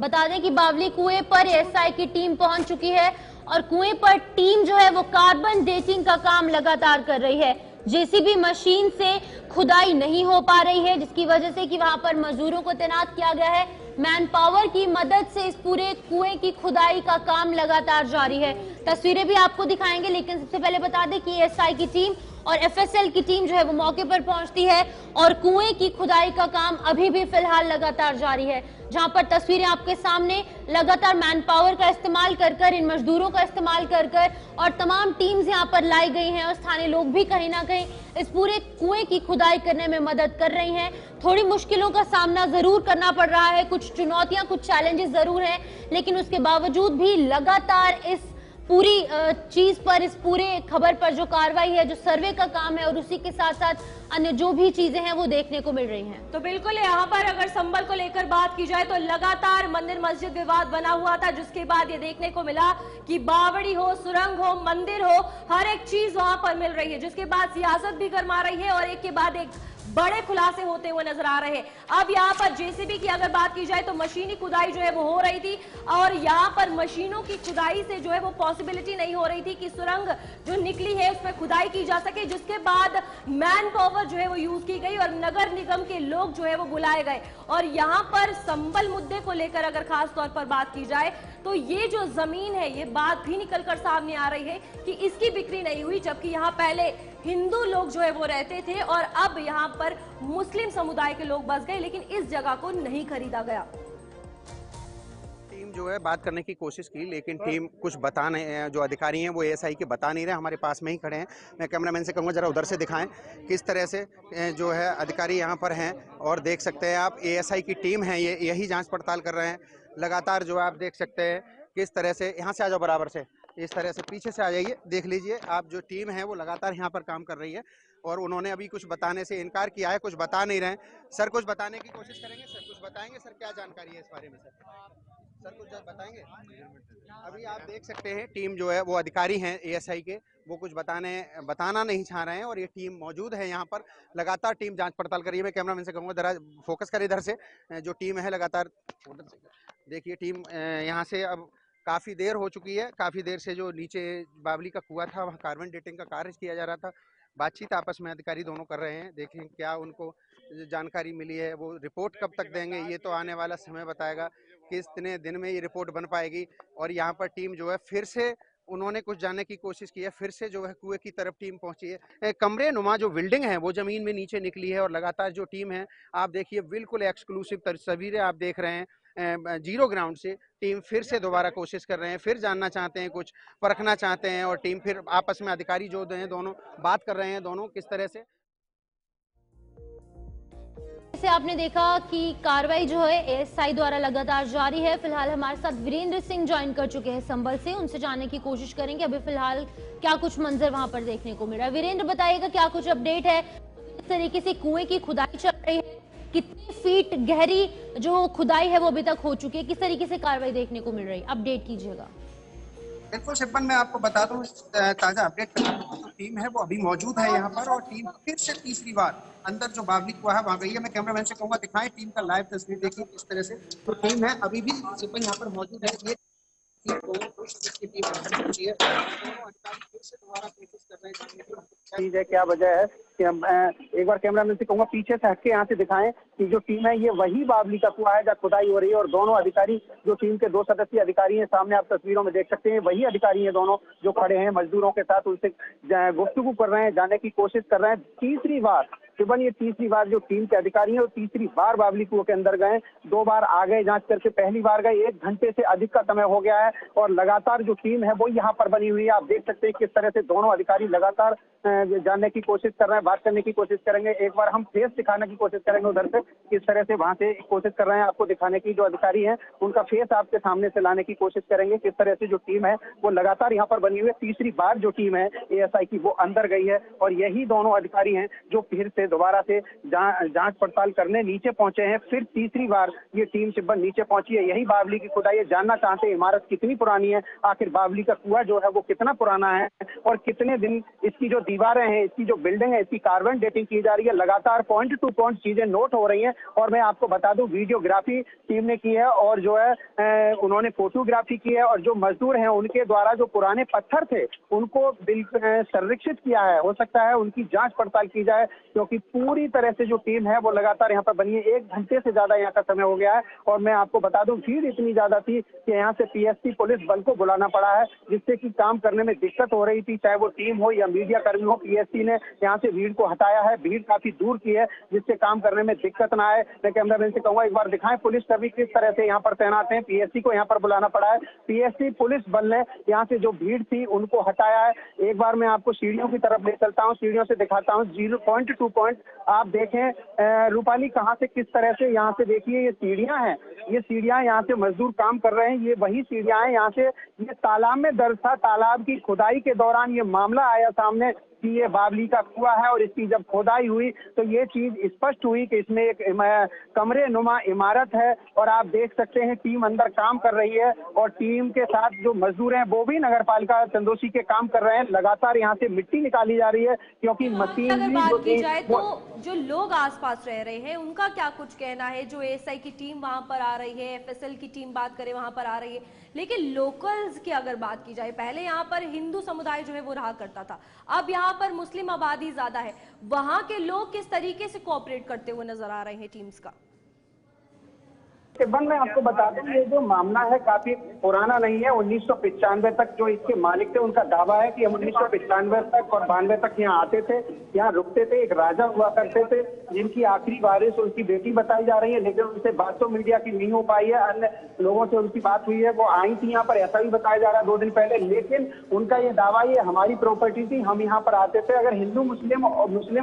बता दें कि बावली कुएं पर एसआई की टीम पहुंच चुकी है और कुएं पर टीम जो है वो कार्बन डेटिंग का काम लगातार कर रही है। जेसीबी मशीन से खुदाई नहीं हो पा रही है, जिसकी वजह से कि वहां पर मजदूरों को तैनात किया गया है। मैन पावर की मदद से इस पूरे कुएं की खुदाई का काम लगातार जारी है। तस्वीरें भी आपको दिखाएंगे, लेकिन सबसे पहले बता दें कि एसआई की टीम और एफएसएल की टीम जो है वो मौके पर पहुंचती है और कुएं की खुदाई का काम अभी भी फिलहाल लगातार जारी है। जहां पर तस्वीरें आपके सामने लगातार मैन पावर का इस्तेमाल कर इन मजदूरों का इस्तेमाल कर और तमाम टीम्स यहां पर लाई गई हैं और स्थानीय लोग भी कहीं ना कहीं इस पूरे कुएं की खुदाई करने में मदद कर रही हैं। थोड़ी मुश्किलों का सामना जरूर करना पड़ रहा है, कुछ चुनौतियां, कुछ चैलेंजेस जरूर हैं, लेकिन उसके बावजूद भी लगातार इस पूरी चीज पर, इस पूरे खबर पर जो कार्रवाई है, जो सर्वे का काम है और उसी के साथ साथ अन्य जो भी चीजें हैं वो देखने को मिल रही हैं। तो बिल्कुल यहाँ पर अगर संभल को लेकर बात की जाए तो लगातार मंदिर मस्जिद विवाद बना हुआ था, जिसके बाद ये देखने को मिला कि बावड़ी हो, सुरंग हो, मंदिर हो, हर एक चीज वहां पर मिल रही है, जिसके बाद सियासत भी गरमा रही है और एक के बाद एक बड़े खुलासे होते हुए नजर आ रहे हैं। अब यहाँ पर जेसीबी की अगर बात की जाए तो मशीनी खुदाई जो है वो हो रही थी और यहाँ पर मशीनों की खुदाई से जो है वो पॉसिबिलिटी नहीं हो रही थी कि सुरंग जो निकली है उसमें खुदाई की जा सके, जिसके बाद मैन पावर जो है वो यूज की गई और नगर निगम के लोग जो है वो बुलाए गए। और यहाँ पर संबल मुद्दे को लेकर अगर खास तौर पर बात की जाए तो ये जो जमीन है, ये बात भी निकलकर सामने आ रही है कि इसकी बिक्री नहीं हुई, जबकि यहाँ पहले हिंदू लोग जो है वो रहते थे और अब यहाँ पर मुस्लिम समुदाय के लोग बस गए, लेकिन इस जगह को नहीं खरीदा गया। टीम जो है बात करने की कोशिश की, लेकिन टीम कुछ बता नहीं, जो अधिकारी हैं वो एएसआई के बता नहीं रहे, हमारे पास में ही खड़े हैं। मैं कैमरामैन से कहूँगा जरा उधर से दिखाएं किस तरह से जो है अधिकारी यहाँ पर हैं, और देख सकते हैं आप एएसआई की टीम है, ये यही जांच पड़ताल कर रहे हैं लगातार। जो आप देख सकते हैं किस तरह से, यहाँ से आ जाओ बराबर से, इस तरह से पीछे से आ जाइए, देख लीजिए आप, जो टीम है वो लगातार यहाँ पर काम कर रही है। और उन्होंने अभी कुछ बताने से इनकार किया है, कुछ बता नहीं रहे हैं। सर कुछ बताने की कोशिश करेंगे, सर कुछ बताएंगे, सर क्या जानकारी है इस बारे में? सर कुछ बताएंगे? अभी आप देख सकते हैं टीम जो है वो अधिकारी हैं एएसआई के, वो कुछ बताना नहीं चाह रहे हैं, और ये टीम मौजूद है यहाँ पर, लगातार टीम जांच पड़ताल कर रही है। मैं कैमरामैन से कहूँगा जरा फोकस करें इधर से, जो टीम है लगातार देखिए, टीम यहाँ से अब काफ़ी देर हो चुकी है, काफ़ी देर से जो नीचे बावली का कुआं था वहाँ कार्बन डेटिंग का कार्य किया जा रहा था। बातचीत आपस में अधिकारी दोनों कर रहे हैं, देखें क्या उनको जानकारी मिली है, वो रिपोर्ट कब तक देंगे ये तो आने वाला समय बताएगा, कितने दिन में ये रिपोर्ट बन पाएगी। और यहाँ पर टीम जो है फिर से, उन्होंने कुछ जानने की कोशिश की है, फिर से जो है कुएं की तरफ टीम पहुंची है। कमरे नुमा जो बिल्डिंग है वो जमीन में नीचे निकली है, और लगातार जो टीम है आप देखिए बिल्कुल एक्सक्लूसिव तस्वीरें आप देख रहे हैं। जीरो ग्राउंड से टीम फिर से दोबारा कोशिश कर रहे हैं, फिर जानना चाहते हैं, कुछ परखना चाहते हैं, और टीम फिर आपस में अधिकारी जो हैं दोनों बात कर रहे हैं, दोनों किस तरह से। से आपने देखा कि कार्रवाई जो है एएसआई द्वारा लगातार जारी है। फिलहाल हमारे साथ वीरेंद्र सिंह ज्वाइन कर चुके हैं संभल से, उनसे जानने की कोशिश करेंगे अभी फिलहाल क्या कुछ मंजर वहां पर देखने को मिल रहा है। वीरेंद्र बताइएगा क्या कुछ अपडेट है, किस तरीके से कुएं की खुदाई चल रही है, कितने फीट गहरी जो खुदाई है वो अभी तक हो चुकी है, किस तरीके से कार्रवाई देखने को मिल रही है, अपडेट कीजिएगा। बिल्कुल शिपन, मैं आपको बता दूं ताजा अपडेट तो टीम है वो अभी मौजूद है यहाँ पर, और टीम फिर से तीसरी बार अंदर जो बावली कुआं है वहाँ गई है। मैं कैमरामैन से कहूँगा दिखाएं टीम का लाइव तस्वीर, देखिए किस तरह से तो टीम है अभी भी शिपन यहाँ पर मौजूद है। ये चीज है, क्या वजह है कि हम एक बार कैमरामैन से कहूँगा पीछे से हटके यहाँ से दिखाएं कि जो टीम है ये वही बावली का कुआं है जहाँ खुदाई हो रही है, और दोनों अधिकारी जो टीम के 2 सदस्यीय अधिकारी हैं, सामने आप तस्वीरों में देख सकते हैं, वही अधिकारी हैं दोनों जो खड़े हैं मजदूरों के साथ, उनसे गुफ्तगू कर रहे हैं, जानने की कोशिश कर रहे हैं। तीसरी बार शिवन, ये तीसरी बार जो टीम के अधिकारी हैं वो तीसरी बार बावली कुआं के अंदर गए। 2 बार आ गए जांच करके, पहली बार गए, 1 घंटे से अधिक का समय हो गया है, और लगातार जो टीम है वो यहाँ पर बनी हुई है। आप देख सकते हैं किस तरह से दोनों अधिकारी लगातार जानने की कोशिश कर रहे हैं, बात करने की कोशिश करेंगे। एक बार हम फेस दिखाने की कोशिश करेंगे उधर से, किस तरह से वहां से कोशिश कर रहे हैं आपको दिखाने की। जो अधिकारी हैं उनका फेस आपके सामने से लाने की कोशिश करेंगे, किस तरह से जो टीम है वो लगातार यहाँ पर बनी हुई है। तीसरी बार जो टीम है एएसआई की वो अंदर गई है, और यही दोनों अधिकारी हैं जो फिर से दोबारा से जांच पड़ताल करने नीचे पहुंचे हैं। फिर तीसरी बार ये टीम शिब्बन नीचे पहुंची है, यही बावली की खुदाई जानना चाहते हैं इमारत कितनी पुरानी है, आखिर बावली का कुआं जो है वो कितना पुराना है, और कितने दिन इसकी जो दीवारें हैं, इसकी जो बिल्डिंग है, इसकी कार्बन डेटिंग की जा रही है। लगातार पॉइंट टू पॉइंट चीजें नोट हो रही हैं, और मैं आपको बता दूं वीडियोग्राफी टीम ने की है, और जो है उन्होंने फोटोग्राफी की है, और जो मजदूर हैं उनके द्वारा जो पुराने पत्थर थे उनको संरक्षित किया है। हो सकता है उनकी जांच पड़ताल की जाए, क्योंकि पूरी तरह से जो टीम है वो लगातार यहाँ पर बनी है। 1 घंटे से ज्यादा यहाँ का समय हो गया है, और मैं आपको बता दूं भीड़ इतनी ज्यादा थी कि यहाँ से पीएससी पुलिस बल को बुलाना पड़ा है, जिससे कि काम करने में दिक्कत हो रही थी, चाहे वो टीम हो या मीडिया कर्मी हो। पीएससी ने यहाँ से भीड़ को हटाया है, भीड़ काफी दूर की है, जिससे काम करने में दिक्कत ना आए। मैं कैमरामैन से कहूँगा एक बार दिखाएं पुलिस कर्मी किस तरह से यहाँ पर तैनात है। पीएससी को यहाँ पर बुलाना पड़ा है, पीएससी पुलिस बल ने यहाँ से जो भीड़ थी उनको हटाया है। एक बार मैं आपको सीढ़ियों की तरफ ले चलता हूँ, सीढ़ियों से दिखाता हूँ, 0 पॉइंट टू पॉइंट आप देखें रूपाली कहाँ से किस तरह से यहाँ से देखिए ये सीढ़ियाँ हैं, ये सीढ़ियाँ यहाँ से मजदूर काम कर रहे हैं, ये वही सीढ़ियाँ हैं। यहाँ से ये तालाब में दर्ज था, तालाब की खुदाई के दौरान ये मामला आया सामने कि ये बावली का कुआं है, और इसकी जब खुदाई हुई तो ये चीज स्पष्ट हुई कि इसमें एक कमरे नुमा इमारत है, और आप देख सकते हैं टीम अंदर काम कर रही है, और टीम के साथ जो मजदूर हैं वो भी नगर पालिका चंदोसी के काम कर रहे हैं। लगातार यहाँ से मिट्टी निकाली जा रही है, क्योंकि मशीन अगर बात की जाए तो जो लोग आसपास रह रहे हैं उनका क्या कुछ कहना है। जो एएसआई की टीम वहां पर आ रही है, एफएसएल की टीम बात करें वहां पर आ रही है, लेकिन लोकल्स की अगर बात की जाए, पहले यहाँ पर हिंदू समुदाय जो है वो रहा करता था, अब यहाँ पर मुस्लिम आबादी ज्यादा है, वहां के लोग किस तरीके से कोऑपरेट करते हुए नजर आ रहे हैं टीम्स का? बंद मैं आपको बता दूं, ये जो मामला है काफी पुराना नहीं है। 1995 तक जो इसके मालिक थे उनका दावा है कि हम 1995 तक और 92 तक यहाँ आते थे, यहाँ रुकते थे। एक राजा हुआ करते थे जिनकी आखिरी वारिस उनकी बेटी बताई जा रही है, लेकिन उनसे बात तो मीडिया की नहीं हो पाई है। अन्य लोगों से उनकी बात हुई है, वो आई थी यहाँ पर, ऐसा भी बताया जा रहा है 2 दिन पहले। लेकिन उनका ये दावा, ये हमारी प्रॉपर्टी थी, हम यहाँ पर आते थे। अगर हिंदू मुस्लिम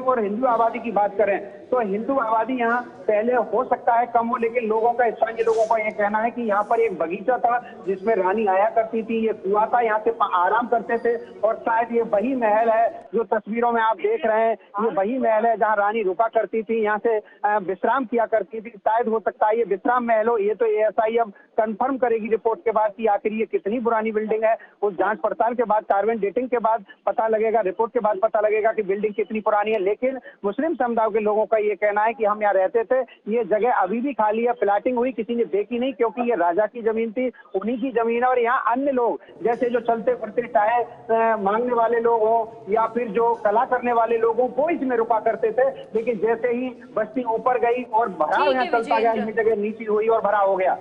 और हिंदू आबादी की बात करें तो हिंदू आबादी यहाँ पहले हो सकता है कम हो, लेकिन लोगों का, स्थानीय लोगों का यह कहना है कि यहाँ पर एक बगीचा था जिसमें रानी आया करती थी, ये कुआं था, यहाँ से आराम करते थे। और शायद ये वही महल है जो तस्वीरों में आप देख रहे हैं, ये वही महल है जहाँ रानी रुका करती थी, यहाँ से विश्राम किया करती थी। शायद हो सकता है ये विश्राम महल हो। ये तो एएसआई अब कंफर्म करेगी रिपोर्ट के बाद कि आखिर ये कितनी पुरानी बिल्डिंग है। उस जांच पड़ताल के बाद, कार्बन डेटिंग के बाद पता लगेगा, रिपोर्ट के बाद पता लगेगा कि बिल्डिंग कितनी पुरानी है। लेकिन मुस्लिम समुदाय के लोगों का ये कहना है कि हम यहाँ रहते थे, ये जगह अभी भी खाली है, प्लाटिंग हुई, किसी ने देखी नहीं, क्योंकि ये राजा की जमीन थी, उन्हीं की जमीन है। और यहाँ अन्य लोग, जैसे जो चलते फिरते चाहे मांगने वाले लोग हो या फिर जो कला करने वाले लोग हो, वो इसमें रुका करते थे। लेकिन जैसे ही बस्ती ऊपर गई और भरा यहाँ चलता गया, ये जगह नीची हुई और भरा हो गया।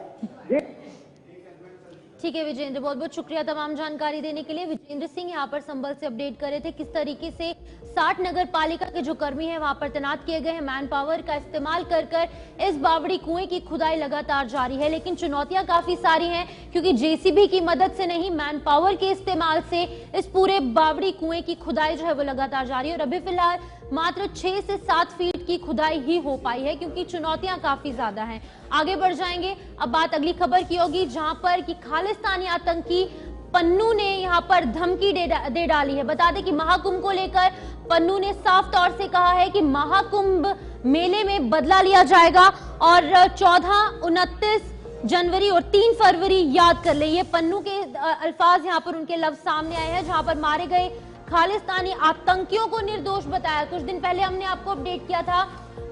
ठीक है विजेंद्र, बहुत बहुत शुक्रिया तमाम जानकारी देने के लिए। विजेंद्र सिंह यहाँ पर संभल से अपडेट कर रहे थे किस तरीके से 60 नगर पालिका के जो कर्मी हैं वहां पर तैनात किए गए हैं, मैन पावर का इस्तेमाल कर इस बावड़ी कुएं की खुदाई लगातार जारी है। लेकिन चुनौतियां काफी सारी हैं, क्योंकि जेसीबी की मदद से नहीं, मैन पावर के इस्तेमाल से इस पूरे बावड़ी कुएं की खुदाई जो है वो लगातार जारी है। और अभी फिलहाल मात्र 6 से 7 फीट की खुदाई ही हो पाई है, क्योंकि चुनौतियां काफी ज्यादा हैं। आगे बढ़ जाएंगे, अब बात अगली खबर की होगी, जहां पर कि खालिस्तानी आतंकी पन्नू ने यहां पर धमकी दे डाली है। बता दें कि महाकुंभ को लेकर पन्नू ने साफ तौर से कहा है कि महाकुंभ मेले में बदला लिया जाएगा और 14, 29 जनवरी और 3 फरवरी याद कर ले। ये पन्नू के अल्फाज यहां पर उनके लफ्ज सामने आए हैं, जहां पर मारे गए खालिस्तानी आतंकियों को निर्दोष बताया। कुछ दिन पहले हमने आपको अपडेट किया था,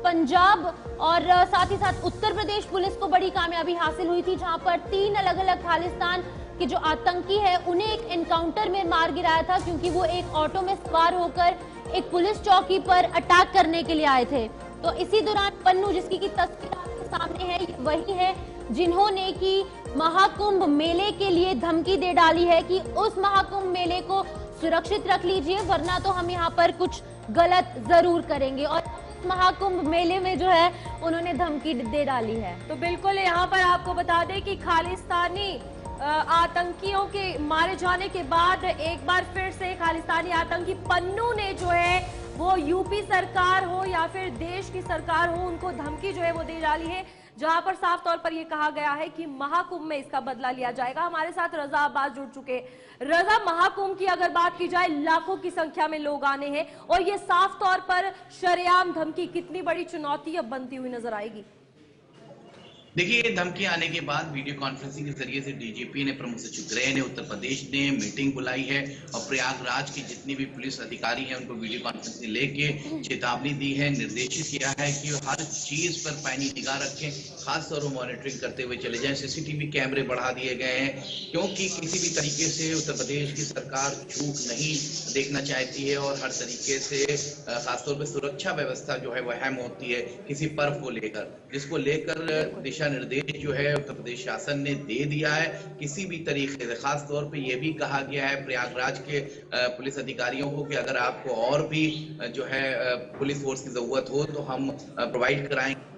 पंजाब और साथ ही साथ उत्तर प्रदेश पुलिस को बड़ी कामयाबी हासिल हुई थी, जहां पर 3 अलग अलग खालिस्तान के जो आतंकी है उन्हें एक एनकाउंटर में मार गिराया था, क्योंकि वो एक ऑटो में सवार होकर एक पुलिस चौकी पर अटैक करने के लिए आए थे। तो इसी दौरान पन्नू, जिसकी की तस्वीर आपके सामने है, वही है जिन्होंने की महाकुंभ मेले के लिए धमकी दे डाली है कि उस महाकुंभ मेले को सुरक्षित रख लीजिए, वरना तो हम यहाँ पर कुछ गलत जरूर करेंगे। और महाकुंभ मेले में जो है उन्होंने धमकी दे डाली है। तो बिल्कुल यहाँ पर आपको बता दें कि खालिस्तानी आतंकियों के मारे जाने के बाद एक बार फिर से खालिस्तानी आतंकी पन्नू ने जो है वो यूपी सरकार हो या फिर देश की सरकार हो, उनको धमकी जो है वो दे डाली है, जहां पर साफ तौर पर यह कहा गया है कि महाकुंभ में इसका बदला लिया जाएगा। हमारे साथ रजा अब्बास जुड़ चुके हैं। रजा, महाकुंभ की अगर बात की जाए, लाखों की संख्या में लोग आने हैं और ये साफ तौर पर शरेआम धमकी, कितनी बड़ी चुनौती अब बनती हुई नजर आएगी? देखिए, धमकी आने के बाद वीडियो कॉन्फ्रेंसिंग के जरिए से डीजीपी ने, प्रमुख सचिव गृह ने, उत्तर प्रदेश ने मीटिंग बुलाई है और प्रयागराज की जितनी भी पुलिस अधिकारी हैं उनको वीडियो कॉन्फ्रेंसिंग लेके चेतावनी दी है, निर्देशित किया है कि हर चीज पर पैनी निगाह रखें, खासतौर पर मॉनिटरिंग करते हुए चले जाएं। सीसीटीवी कैमरे बढ़ा दिए गए हैं, क्योंकि किसी भी तरीके से उत्तर प्रदेश की सरकार चूक नहीं देखना चाहती है और हर तरीके से खासतौर पर सुरक्षा व्यवस्था जो है वह अहम होती है किसी पर्व को लेकर, जिसको लेकर दिशा निर्देश जो है उत्तर प्रदेश शासन ने दे दिया है। किसी भी तरीके से, खास तौर पे ये भी कहा गया है प्रयागराज के पुलिस अधिकारियों को कि अगर आपको और भी जो है पुलिस फोर्स की जरूरत हो तो हम प्रोवाइड कराएंगे,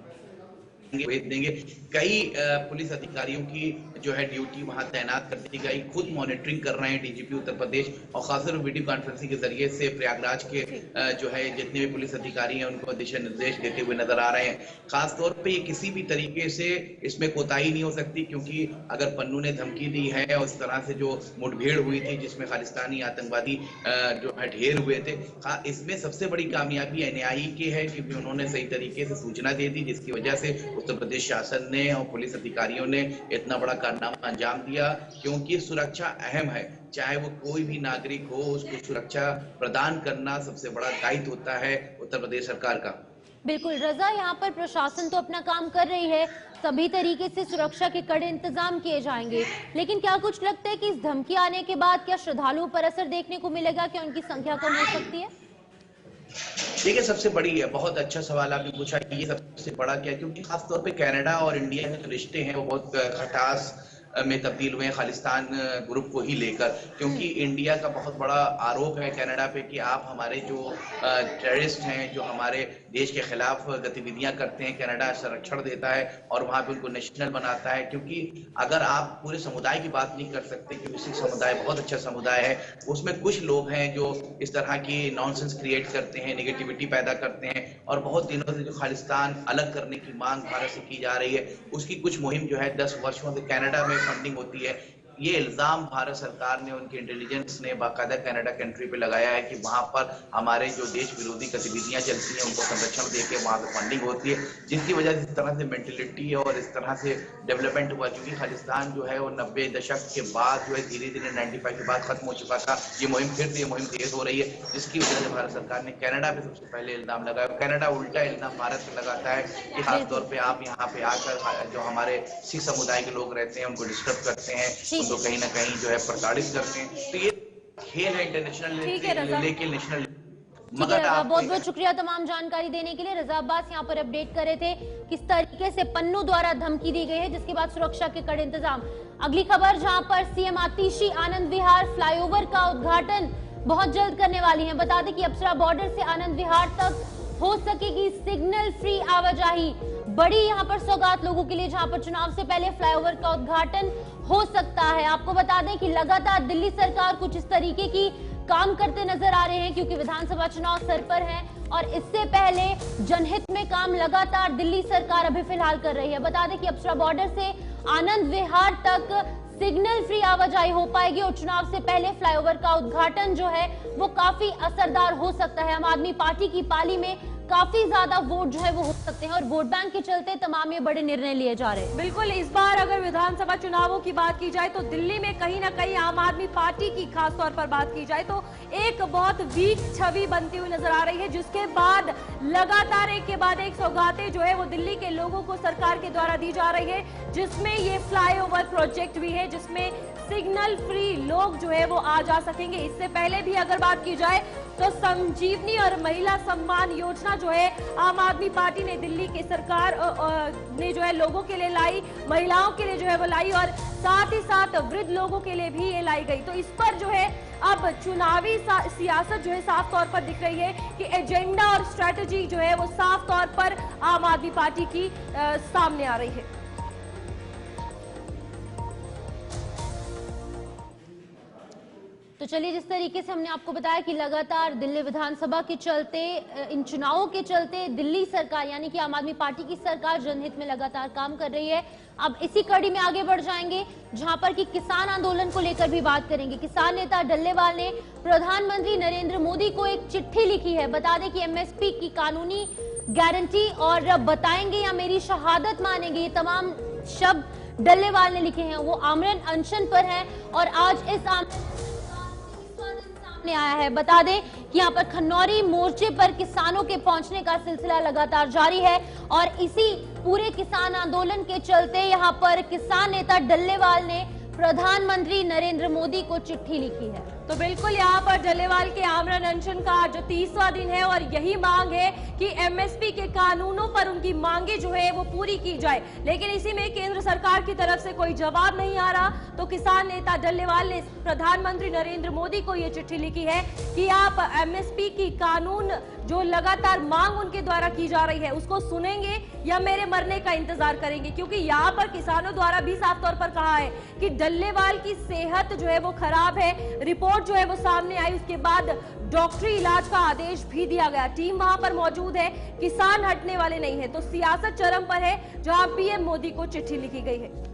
भेज देंगे। कई पुलिस अधिकारियों की जो है ड्यूटी वहां तैनात कर दी गई, खुद मॉनिटरिंग कर रहे हैं डीजीपी उत्तर प्रदेश और खासतौर वीडियो कॉन्फ्रेंसिंग के जरिए से प्रयागराज के जो है जितने भी पुलिस अधिकारी हैं उनको दिशा निर्देश देते हुए नजर आ रहे हैं। खासतौर पे ये किसी भी तरीके से इसमें कोताही नहीं हो सकती, क्योंकि अगर पन्नू ने धमकी दी है और उस तरह से जो मुठभेड़ हुई थी जिसमें खालिस्तानी आतंकवादी जो है ढेर हुए थे, इसमें सबसे बड़ी कामयाबी एनआईए की है क्योंकि उन्होंने सही तरीके से सूचना दे दी, जिसकी वजह से उत्तर प्रदेश शासन ने और पुलिस अधिकारियों ने इतना बड़ा कारनामा अंजाम दिया। क्योंकि सुरक्षा अहम है, चाहे वो कोई भी नागरिक हो, उसको सुरक्षा प्रदान करना सबसे बड़ा दायित्व होता है उत्तर प्रदेश सरकार का। बिल्कुल रजा, यहाँ पर प्रशासन तो अपना काम कर रही है, सभी तरीके से सुरक्षा के कड़े इंतजाम किए जाएंगे, लेकिन क्या कुछ लगता है कि इस धमकी आने के बाद क्या श्रद्धालुओं पर असर देखने को मिलेगा, क्या उनकी संख्या कम हो सकती है? देखिए, सबसे बड़ी है, बहुत अच्छा सवाल आपने पूछा। ये सबसे बड़ा क्या है, क्योंकि खासतौर पे कनाडा और इंडिया के जो रिश्ते हैं वो बहुत खटास में तब्दील हुए हैं खालिस्तान ग्रुप को ही लेकर, क्योंकि इंडिया का बहुत बड़ा आरोप है कनाडा पे कि आप हमारे जो टेररिस्ट हैं, जो हमारे देश के खिलाफ गतिविधियां करते हैं, कनाडा संरक्षण देता है और वहां पे उनको नेशनल बनाता है। क्योंकि अगर आप पूरे समुदाय की बात नहीं कर सकते, क्योंकि सिख समुदाय बहुत अच्छा समुदाय है, उसमें कुछ लोग हैं जो इस तरह की नॉनसेंस क्रिएट करते हैं, नेगेटिविटी पैदा करते हैं, और बहुत दिनों से जो खालिस्तान अलग करने की मांग भारत से की जा रही है, उसकी कुछ मुहिम जो है 10 वर्षों से कनाडा में फंडिंग होती है। ये इल्जाम भारत सरकार ने, उनके इंटेलिजेंस ने बाकायदा कनाडा कंट्री पे लगाया है कि वहां पर हमारे जो देश विरोधी गतिविधियां चलती हैं उनको संरक्षण देके वहां पे फंडिंग होती है, जिसकी वजह से इस तरह से मेंटेलिटी और इस तरह से डेवलपमेंट हुआ। क्योंकि खालिस्तान जो है वो 90 दशक के बाद जो है धीरे धीरे 95 के बाद खत्म हो चुका था। ये मुहिम फिर से ये मुहिम तेज हो रही है, जिसकी वजह से भारत सरकार ने कनाडा पे सबसे पहले इल्जाम लगाया। कनाडा उल्टा इल्जाम भारत पे लगाता है कि खासतौर पे आप यहाँ पे आकर जो हमारे सिख समुदाय के लोग रहते हैं उनको डिस्टर्ब करते हैं, उनको कहीं ना कहीं जो है प्रताड़ित करते हैं। तो ये खेल है इंटरनेशनल लेके नेशनल। मगर बहुत बहुत शुक्रिया तमाम जानकारी देने के लिए। रजा अब्बास यहाँ पर अपडेट कर रहे थे किस तरीके से पन्नू द्वारा धमकी दी गई है, जिसके बाद सुरक्षा के कड़े इंतजाम। अगली खबर जहाँ पर सीएम आतिशी आनंद विहार फ्लाईओवर का उद्घाटन बहुत जल्द करने वाली है। बता दें कि अप्सरा बॉर्डर से आनंद विहार तक हो सकेगी सिग्नल फ्री आवाजाही। बड़ी यहाँ पर सौगात लोगों के लिए, जहाँ पर चुनाव से पहले फ्लाईओवर का उद्घाटन हो सकता है। आपको बता दें कि लगातार दिल्ली सरकार कुछ इस तरीके की काम करते नजर आ रहे हैं, क्योंकि विधानसभा चुनाव सर पर है और इससे पहले जनहित में काम लगातार दिल्ली सरकार अभी फिलहाल कर रही है। बता दें कि अप्सरा बॉर्डर से आनंद विहार तक सिग्नल फ्री आवाजाही हो पाएगी और चुनाव से पहले फ्लाईओवर का उद्घाटन जो है वो काफी असरदार हो सकता है। आम आदमी पार्टी की पाली में काफी ज्यादा वोट जो है वो हो सकते हैं और वोट बैंक के चलते तमाम ये बड़े निर्णय लिए जा रहे हैं। बिल्कुल, इस बार अगर विधानसभा चुनावों की बात की जाए तो दिल्ली में कहीं ना कहीं आम आदमी पार्टी की खास तौर पर बात की जाए तो एक बहुत वीक छवि बनती हुई नजर आ रही है, जिसके बाद लगातार एक के बाद एक सौगातें जो है वो दिल्ली के लोगों को सरकार के द्वारा दी जा रही है, जिसमें ये फ्लाईओवर प्रोजेक्ट भी है, जिसमें सिग्नल फ्री लोग जो है वो आ जा सकेंगे। इससे पहले भी अगर बात की जाए तो संजीवनी और महिला सम्मान योजना जो है आम आदमी पार्टी ने दिल्ली की सरकार ने जो है लोगों के लिए लाई, महिलाओं के लिए जो है वो लाई और साथ ही साथ वृद्ध लोगों के लिए भी ये लाई गई। तो इस पर जो है अब चुनावी सियासत जो है साफ तौर पर दिख रही है कि एजेंडा और स्ट्रेटजी जो है वो साफ तौर पर आम आदमी पार्टी की सामने आ रही है। तो चलिए, जिस तरीके से हमने आपको बताया कि लगातार दिल्ली विधानसभा के चलते, इन चुनावों के चलते दिल्ली सरकार यानी कि आम आदमी पार्टी की सरकार जनहित में लगातार काम कर रही है। अब इसी कड़ी में आगे बढ़ जाएंगे, जहां पर कि किसान आंदोलन को लेकर भी बात करेंगे। किसान नेता डल्लेवाल ने प्रधानमंत्री नरेंद्र मोदी को एक चिट्ठी लिखी है। बता दें कि एमएसपी की कानूनी गारंटी और बताएंगे या मेरी शहादत मानेंगे, ये तमाम शब्द डल्लेवाल ने लिखे हैं। वो आमरण अनशन पर है और आज इस आया है। बता दें कि यहाँ पर खन्नौरी मोर्चे पर किसानों के पहुंचने का सिलसिला लगातार जारी है और इसी पूरे किसान आंदोलन के चलते यहाँ पर किसान नेता डल्लेवाल ने प्रधानमंत्री नरेंद्र मोदी को चिट्ठी लिखी है। तो बिल्कुल यहाँ पर डल्लेवाल के आमरण अनशन का जो 30वां दिन है और यही मांग है कि एमएसपी के कानूनों पर उनकी मांगे जो है वो पूरी की जाए, लेकिन इसी में केंद्र सरकार की तरफ से कोई जवाब नहीं आ रहा। तो किसान नेता डल्लेवाल ने प्रधानमंत्री नरेंद्र मोदी को ये चिट्ठी लिखी है कि आप एमएसपी की कानून जो लगातार मांग उनके द्वारा की जा रही है उसको सुनेंगे या मेरे मरने का इंतजार करेंगे, क्योंकि यहाँ पर किसानों द्वारा भी साफ तौर पर कहा है कि डल्लेवाल की सेहत जो है वो खराब है। रिपोर्ट जो है वो सामने आई, उसके बाद डॉक्टरी इलाज का आदेश भी दिया गया। टीम वहां पर मौजूद है, किसान हटने वाले नहीं है। तो सियासत चरम पर है, जहां पीएम मोदी को चिट्ठी लिखी गई है।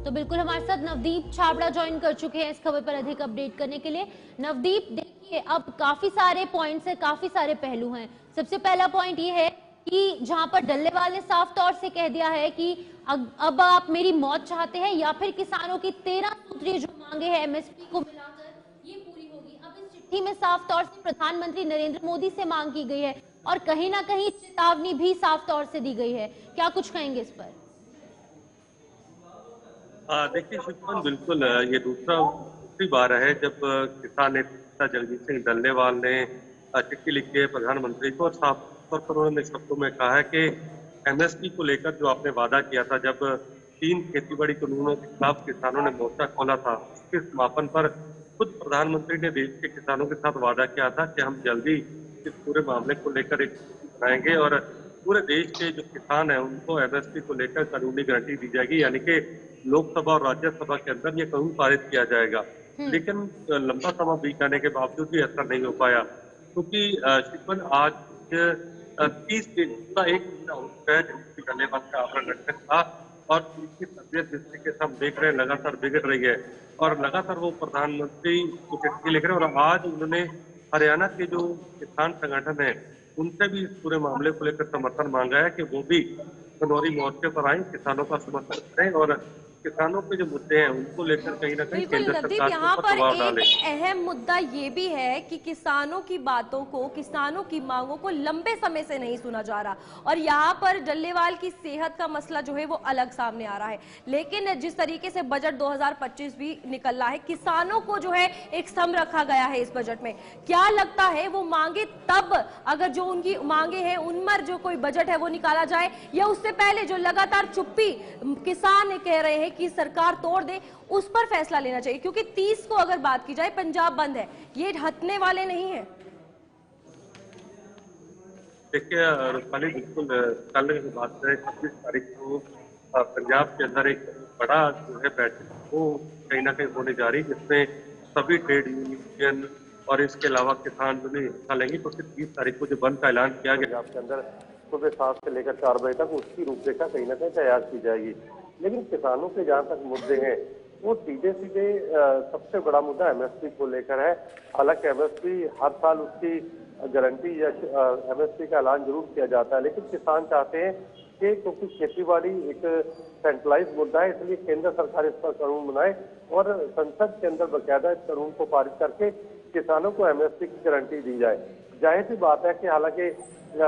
तो बिल्कुल हमारे साथ नवदीप छाबड़ा ज्वाइन कर चुके हैं इस खबर पर अधिक अपडेट करने के लिए। नवदीप, देखिए अब काफी सारे पॉइंट्स है, काफी सारे पहलू हैं। सबसे पहला पॉइंट ये है कि जहां पर डल्लेवाल ने साफ तौर से कह दिया है कि अब आप मेरी मौत चाहते हैं या फिर किसानों की 13 सूत्रीय जो मांगे हैं एमएसपी को मिलाकर ये पूरी होगी। अब इस चिट्ठी में साफ तौर से प्रधानमंत्री नरेंद्र मोदी से मांग की गई है। और कहीं ना कहीं चेतावनी भी साफ तौर से दी गई है। क्या कुछ कहेंगे इस पर? देखिए शिवपाल, बिल्कुल ये दूसरी बार है जब किसान नेता जगजीत सिंह डल्लेवाल ने चिट्ठी लिखी है प्रधानमंत्री को और साफ तौर पर उन्होंने शब्दों में कहा है कि एमएसपी को लेकर जो आपने वादा किया था, जब 3 खेतीबाड़ी कानूनों के खिलाफ किसानों ने मोर्चा खोला था, उसके समापन पर खुद प्रधानमंत्री ने देश के किसानों के साथ वादा किया था कि हम जल्दी इस पूरे मामले को लेकर एक बनाएंगे और पूरे देश के जो किसान हैं उनको एमएसपी को लेकर कानूनी गारंटी दी जाएगी, यानी कि लोकसभा और राज्यसभा के अंदर ये कानून पारित किया जाएगा। लेकिन लंबा समय बीत जाने के बावजूद भी ऐसा नहीं हो पाया, क्योंकि शिवपाल आज 30 दिन का एक महीना हो चुका है जब डल्लेवाल का आमरण अनशन था और उनकी तबियत जिस तरीके से हम देख रहे हैं लगातार बिगड़ रही है और लगातार वो प्रधानमंत्री को चिट्ठी लिख रहे हैं और आज उन्होंने हरियाणा के जो किसान संगठन है उनसे भी इस पूरे मामले को लेकर समर्थन मांगा है कि वो भी खनौरी मोर्चे पर आए, किसानों का समर्थन करें और किसानों के जो मुद्दे हैं उनको लेकर कहीं ना कहीं केंद्र सरकार के यहाँ ऊपर पर दबाव डालें। एक अहम मुद्दा ये भी है कि किसानों की बातों को, किसानों की मांगों को लंबे समय से नहीं सुना जा रहा और यहाँ पर डल्लेवाल की सेहत का मसला जो है वो अलग सामने आ रहा है। लेकिन जिस तरीके से बजट 2025 भी निकल रहा है, किसानों को जो है एक स्तंभ रखा गया है इस बजट में। क्या लगता है वो मांगे तब, अगर जो उनकी मांगे हैं उन पर जो कोई बजट है वो निकाला जाए, या उससे पहले जो लगातार चुप्पी किसान कह रहे हैं कि सरकार तोड़ दे, उस पर फैसला लेना चाहिए? क्योंकि 30 को अगर बात की जाए पंजाब बंद है, ये हटने वाले नहीं है। देखिए रूपाली, बिल्कुल कल की बात करें 26 तारीख को पंजाब के अंदर एक बड़ा जो है बैठक वो कहीं ना कहीं होने जा रही है, जिसमें सभी ट्रेड यूनियन और इसके अलावा किसान जो हिस्सा लेंगे। तो 30 तारीख को जो बंद का ऐलान किया गया आपके अंदर सुबह 7 से लेकर 4 बजे तक, उसकी रूपरेखा कहीं ना कहीं तैयार की जाएगी। लेकिन किसानों के जहाँ तक मुद्दे हैं वो सीधे सीधे सबसे बड़ा मुद्दा एमएसपी को लेकर है। हालांकि एमएसपी हर साल उसकी गारंटी या एमएसपी का ऐलान जरूर किया जाता है, लेकिन किसान चाहते हैं कि क्योंकि खेतीबाड़ी एक सेंट्रलाइज मुद्दा है, इसलिए केंद्र सरकार इस पर कानून बनाए और संसद के अंदर बकायदा इस कानून को पारित करके किसानों को एमएसपी की गारंटी दी जाए। जाहिर सी बात है कि हालांकि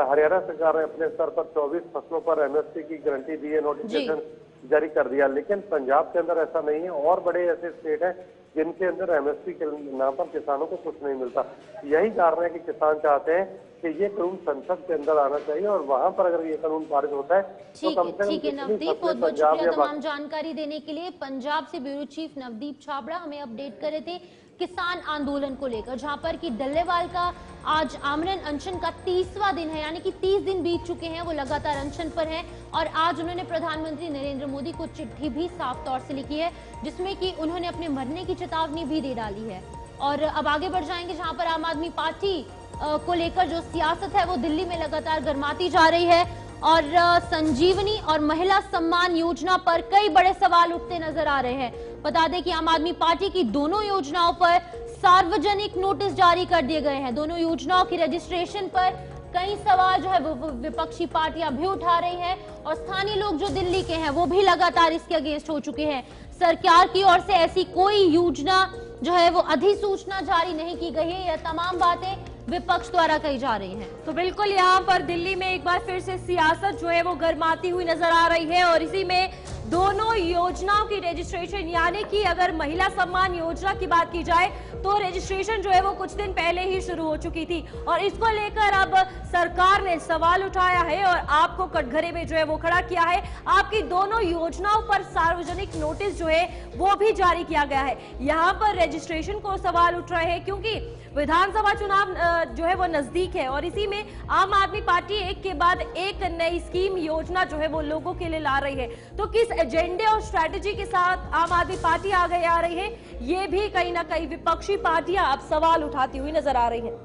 हरियाणा सरकार ने अपने स्तर पर 24 फसलों पर एमएसपी की गारंटी दी है, नोटिफिकेशन जारी कर दिया, लेकिन पंजाब के अंदर ऐसा नहीं है और बड़े ऐसे स्टेट हैं जिनके अंदर एमएसपी के नाम पर किसानों को कुछ नहीं मिलता। यही कारण है कि किसान चाहते हैं कि ये कानून संसद के अंदर आना चाहिए और वहां पर अगर ये कानून पारित होता है तो कम से कम ठीक है नवदीप, बहुत बहुत शुक्रिया तमाम जानकारी देने के लिए। पंजाब से ब्यूरो चीफ नवदीप छाबड़ा हमें अपडेट कर रहे थे किसान आंदोलन को लेकर, जहां पर कि डल्लेवाल का आज आमरण अनशन का 30वां दिन है, यानी कि 30 दिन बीत चुके हैं, वो लगातार अनशन पर हैं और आज उन्होंने प्रधानमंत्री नरेंद्र मोदी को चिट्ठी भी साफ तौर से लिखी है, जिसमें कि उन्होंने अपने मरने की चेतावनी भी दे डाली है। और अब आगे बढ़ जाएंगे, जहां पर आम आदमी पार्टी को लेकर जो सियासत है वो दिल्ली में लगातार गर्माती जा रही है और संजीवनी और महिला सम्मान योजना पर कई बड़े सवाल उठते नजर आ रहे हैं। बता दें कि आम आदमी पार्टी की दोनों योजनाओं पर सार्वजनिक नोटिस जारी कर दिए गए हैं। दोनों योजनाओं की रजिस्ट्रेशन पर कई सवाल जो है वो विपक्षी पार्टियां भी उठा रही हैं और स्थानीय लोग जो दिल्ली के हैं वो भी लगातार इसके अगेंस्ट हो चुके हैं। सरकार की ओर से ऐसी कोई योजना जो है वो अधिसूचना जारी नहीं की गई है, यह तमाम बातें विपक्ष द्वारा कही जा रही हैं। तो बिल्कुल यहाँ पर दिल्ली में एक बार फिर से सियासत जो है वो गर्माती हुई नजर आ रही है और इसी में दोनों योजनाओं की रजिस्ट्रेशन, यानी कि अगर महिला सम्मान योजना की बात की जाए तो रजिस्ट्रेशन जो है वो कुछ दिन पहले ही शुरू हो चुकी थी और इसको लेकर अब सरकार ने सवाल उठाया है और आपको कटघरे में जो है वो खड़ा किया है। आपकी दोनों योजनाओं पर सार्वजनिक नोटिस जो है वो भी जारी किया गया है। यहाँ पर रजिस्ट्रेशन को सवाल उठ रहे हैं क्योंकि विधानसभा चुनाव जो है वो नजदीक है और इसी में आम आदमी पार्टी एक के बाद एक नई स्कीम, योजना जो है वो लोगों के लिए ला रही है। तो किस एजेंडे और स्ट्रैटेजी के साथ आम आदमी पार्टी आगे आ रही है, ये भी कहीं ना कहीं विपक्षी पार्टियां अब सवाल उठाती हुई नजर आ रही हैं।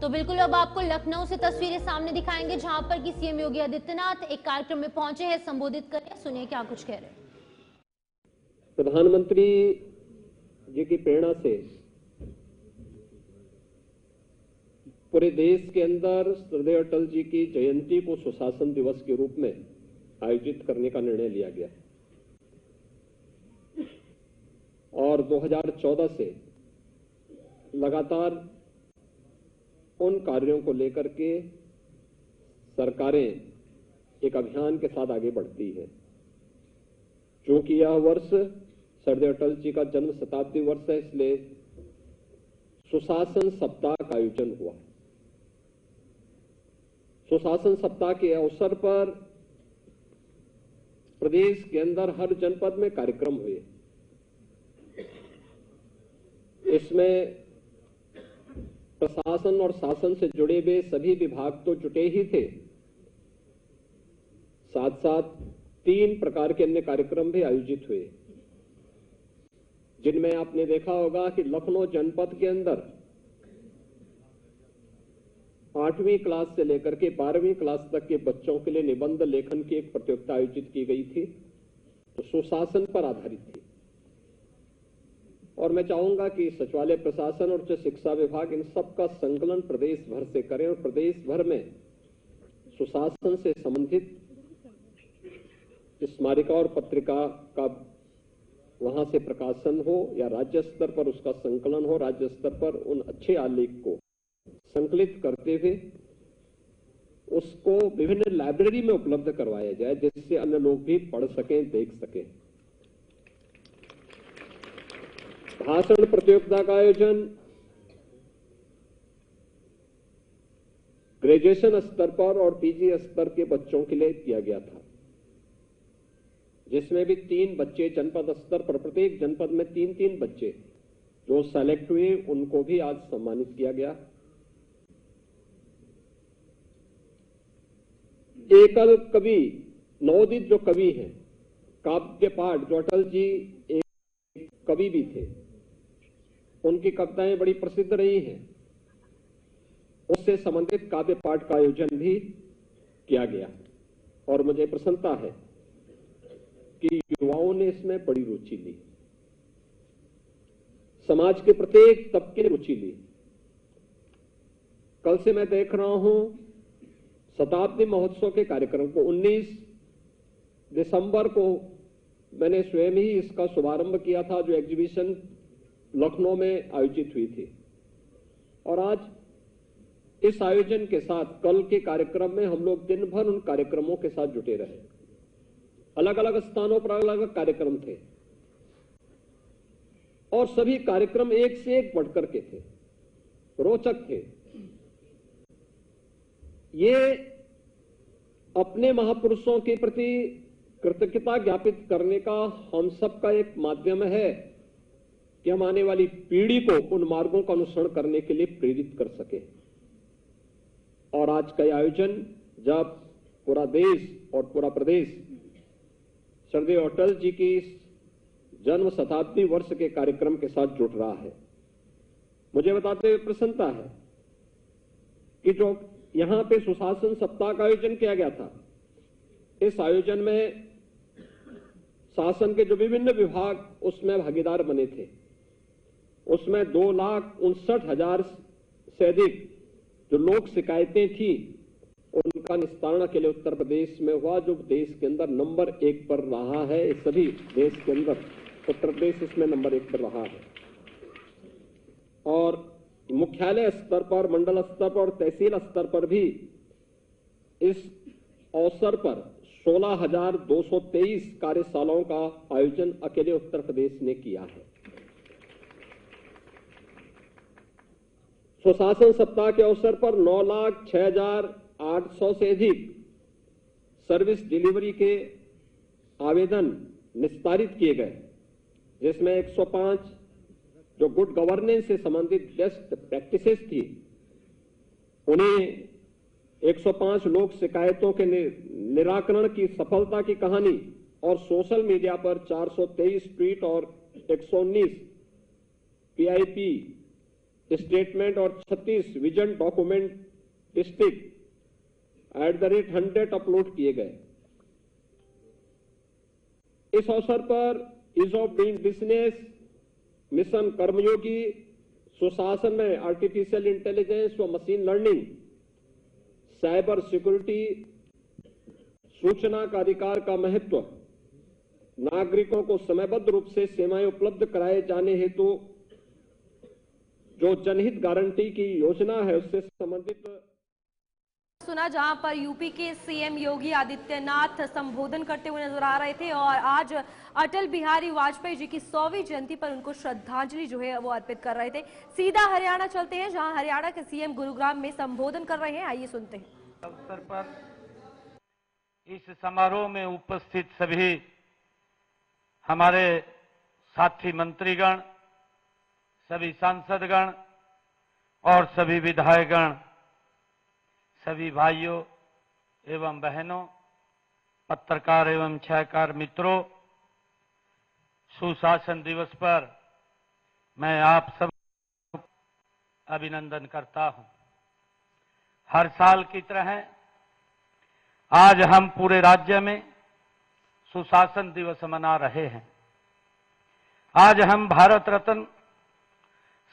तो बिल्कुल अब आपको लखनऊ से तस्वीरें सामने दिखाएंगे, जहां पर कि सीएम योगी आदित्यनाथ एक कार्यक्रम में पहुंचे हैं, संबोधित करें, सुनिए क्या कुछ कह रहे हैं। प्रधानमंत्री जी की प्रेरणा से पूरे देश के अंदर श्रद्धेय अटल जी की जयंती को सुशासन दिवस के रूप में आयोजित करने का निर्णय लिया गया है और 2014 से लगातार उन कार्यों को लेकर के सरकारें एक अभियान के साथ आगे बढ़ती है। चूंकि यह वर्ष सरदेव अटल जी का जन्म शताब्दी वर्ष है, इसलिए सुशासन सप्ताह का आयोजन हुआ। सुशासन सप्ताह के अवसर पर प्रदेश के अंदर हर जनपद में कार्यक्रम हुए। इसमें प्रशासन और शासन से जुड़े हुए सभी विभाग तो जुटे ही थे, साथ साथ 3 प्रकार के अन्य कार्यक्रम भी आयोजित हुए, जिनमें आपने देखा होगा कि लखनऊ जनपद के अंदर 8वीं क्लास से लेकर के 12वीं क्लास तक के बच्चों के लिए निबंध लेखन की एक प्रतियोगिता आयोजित की गई थी, तो सुशासन पर आधारित थी। और मैं चाहूंगा कि सचिवालय प्रशासन और उच्च शिक्षा विभाग इन सब का संकलन प्रदेश भर से करें और प्रदेश भर में सुशासन से संबंधित स्मारिका और पत्रिका का वहां से प्रकाशन हो या राज्य स्तर पर उसका संकलन हो। राज्य स्तर पर उन अच्छे आलेख को संकलित करते हुए उसको विभिन्न लाइब्रेरी में उपलब्ध करवाया जाए, जिससे अन्य लोग भी पढ़ सकें, देख सकें। भाषण प्रतियोगिता का आयोजन ग्रेजुएशन स्तर पर और पीजी स्तर के बच्चों के लिए किया गया था, जिसमें भी 3 बच्चे जनपद स्तर पर, प्रत्येक जनपद में 3-3 बच्चे जो सेलेक्ट हुए उनको भी आज सम्मानित किया गया। एकल कवि नवोदित जो कवि हैं, काव्य पाठ, जो अटल जी एक कवि भी थे, उनकी कविताएं बड़ी प्रसिद्ध रही हैं, उससे संबंधित काव्य पाठ का आयोजन भी किया गया। और मुझे प्रसन्नता है कि युवाओं ने इसमें बड़ी रुचि ली, समाज के प्रत्येक तबके ने रुचि ली। कल से मैं देख रहा हूं शताब्दी महोत्सव के कार्यक्रम को 19 दिसंबर को मैंने स्वयं ही इसका शुभारंभ किया था, जो एग्जीबिशन लखनऊ में आयोजित हुई थी। और आज इस आयोजन के साथ कल के कार्यक्रम में हम लोग दिन भर उन कार्यक्रमों के साथ जुटे रहे। अलग अलग स्थानों पर अलग अलग कार्यक्रम थे और सभी कार्यक्रम एक से एक बढ़कर के थे, रोचक थे। ये अपने महापुरुषों के प्रति कृतज्ञता ज्ञापित करने का हम सबका एक माध्यम है कि हम आने वाली पीढ़ी को उन मार्गों का अनुसरण करने के लिए प्रेरित कर सके। और आज का आयोजन जब पूरा देश और पूरा प्रदेश सरदेव अटल जी की जन्म शताब्दी वर्ष के कार्यक्रम के साथ जुट रहा है, मुझे बताते हुए प्रसन्नता है कि जो यहां पे सुशासन सप्ताह का आयोजन किया गया था, इस आयोजन में शासन के जो विभिन्न विभाग उसमें भागीदार बने थे, उसमें 2,59,000 से अधिक जो लोक शिकायतें थी उनका निस्तारण अकेले उत्तर प्रदेश में हुआ, जो देश के अंदर नंबर 1 पर रहा है। इस सभी देश के अंदर उत्तर प्रदेश इसमें नंबर 1 पर रहा है। और मुख्यालय स्तर पर, मंडल स्तर पर और तहसील स्तर पर भी इस अवसर पर 16,223 कार्यशालाओं का आयोजन अकेले उत्तर प्रदेश ने किया है। सुशासन सप्ताह के अवसर पर 9,06,800 से अधिक सर्विस डिलीवरी के आवेदन निस्तारित किए गए, जिसमें 105 जो गुड गवर्नेंस से संबंधित बेस्ट प्रैक्टिसेस थी, उन्हें 105 लोक शिकायतों के निराकरण की सफलता की कहानी और सोशल मीडिया पर 423 ट्वीट और 119 पीआईपी स्टेटमेंट और 36 विजन डॉक्यूमेंट डिस्ट्रिक्ट @100 अपलोड किए गए। इस अवसर पर ease of doing business mission Karmayogi, सुशासन में आर्टिफिशियल इंटेलिजेंस व मशीन लर्निंग, साइबर सिक्योरिटी, सूचना का अधिकार का महत्व, नागरिकों को समयबद्ध रूप से सेवाएं उपलब्ध कराए जाने हेतु जो जनहित गारंटी की योजना है उससे संबंधित सुना, जहां पर यूपी के सीएम योगी आदित्यनाथ संबोधन करते हुए नजर आ रहे थे और आज अटल बिहारी वाजपेयी जी की 100वीं जयंती पर उनको श्रद्धांजलि जो है वो अर्पित कर रहे थे। सीधा हरियाणा चलते हैं, जहां हरियाणा के सीएम गुरुग्राम में संबोधन कर रहे हैं। आइए सुनते हैं। अवसर पर इस समारोह में उपस्थित सभी हमारे साथी मंत्रीगण, सभी सांसदगण और सभी विधायकगण, सभी भाइयों एवं बहनों, पत्रकार एवं छायाकार मित्रों, सुशासन दिवस पर मैं आप सब अभिनंदन करता हूं। हर साल की तरह आज हम पूरे राज्य में सुशासन दिवस मना रहे हैं। आज हम भारत रत्न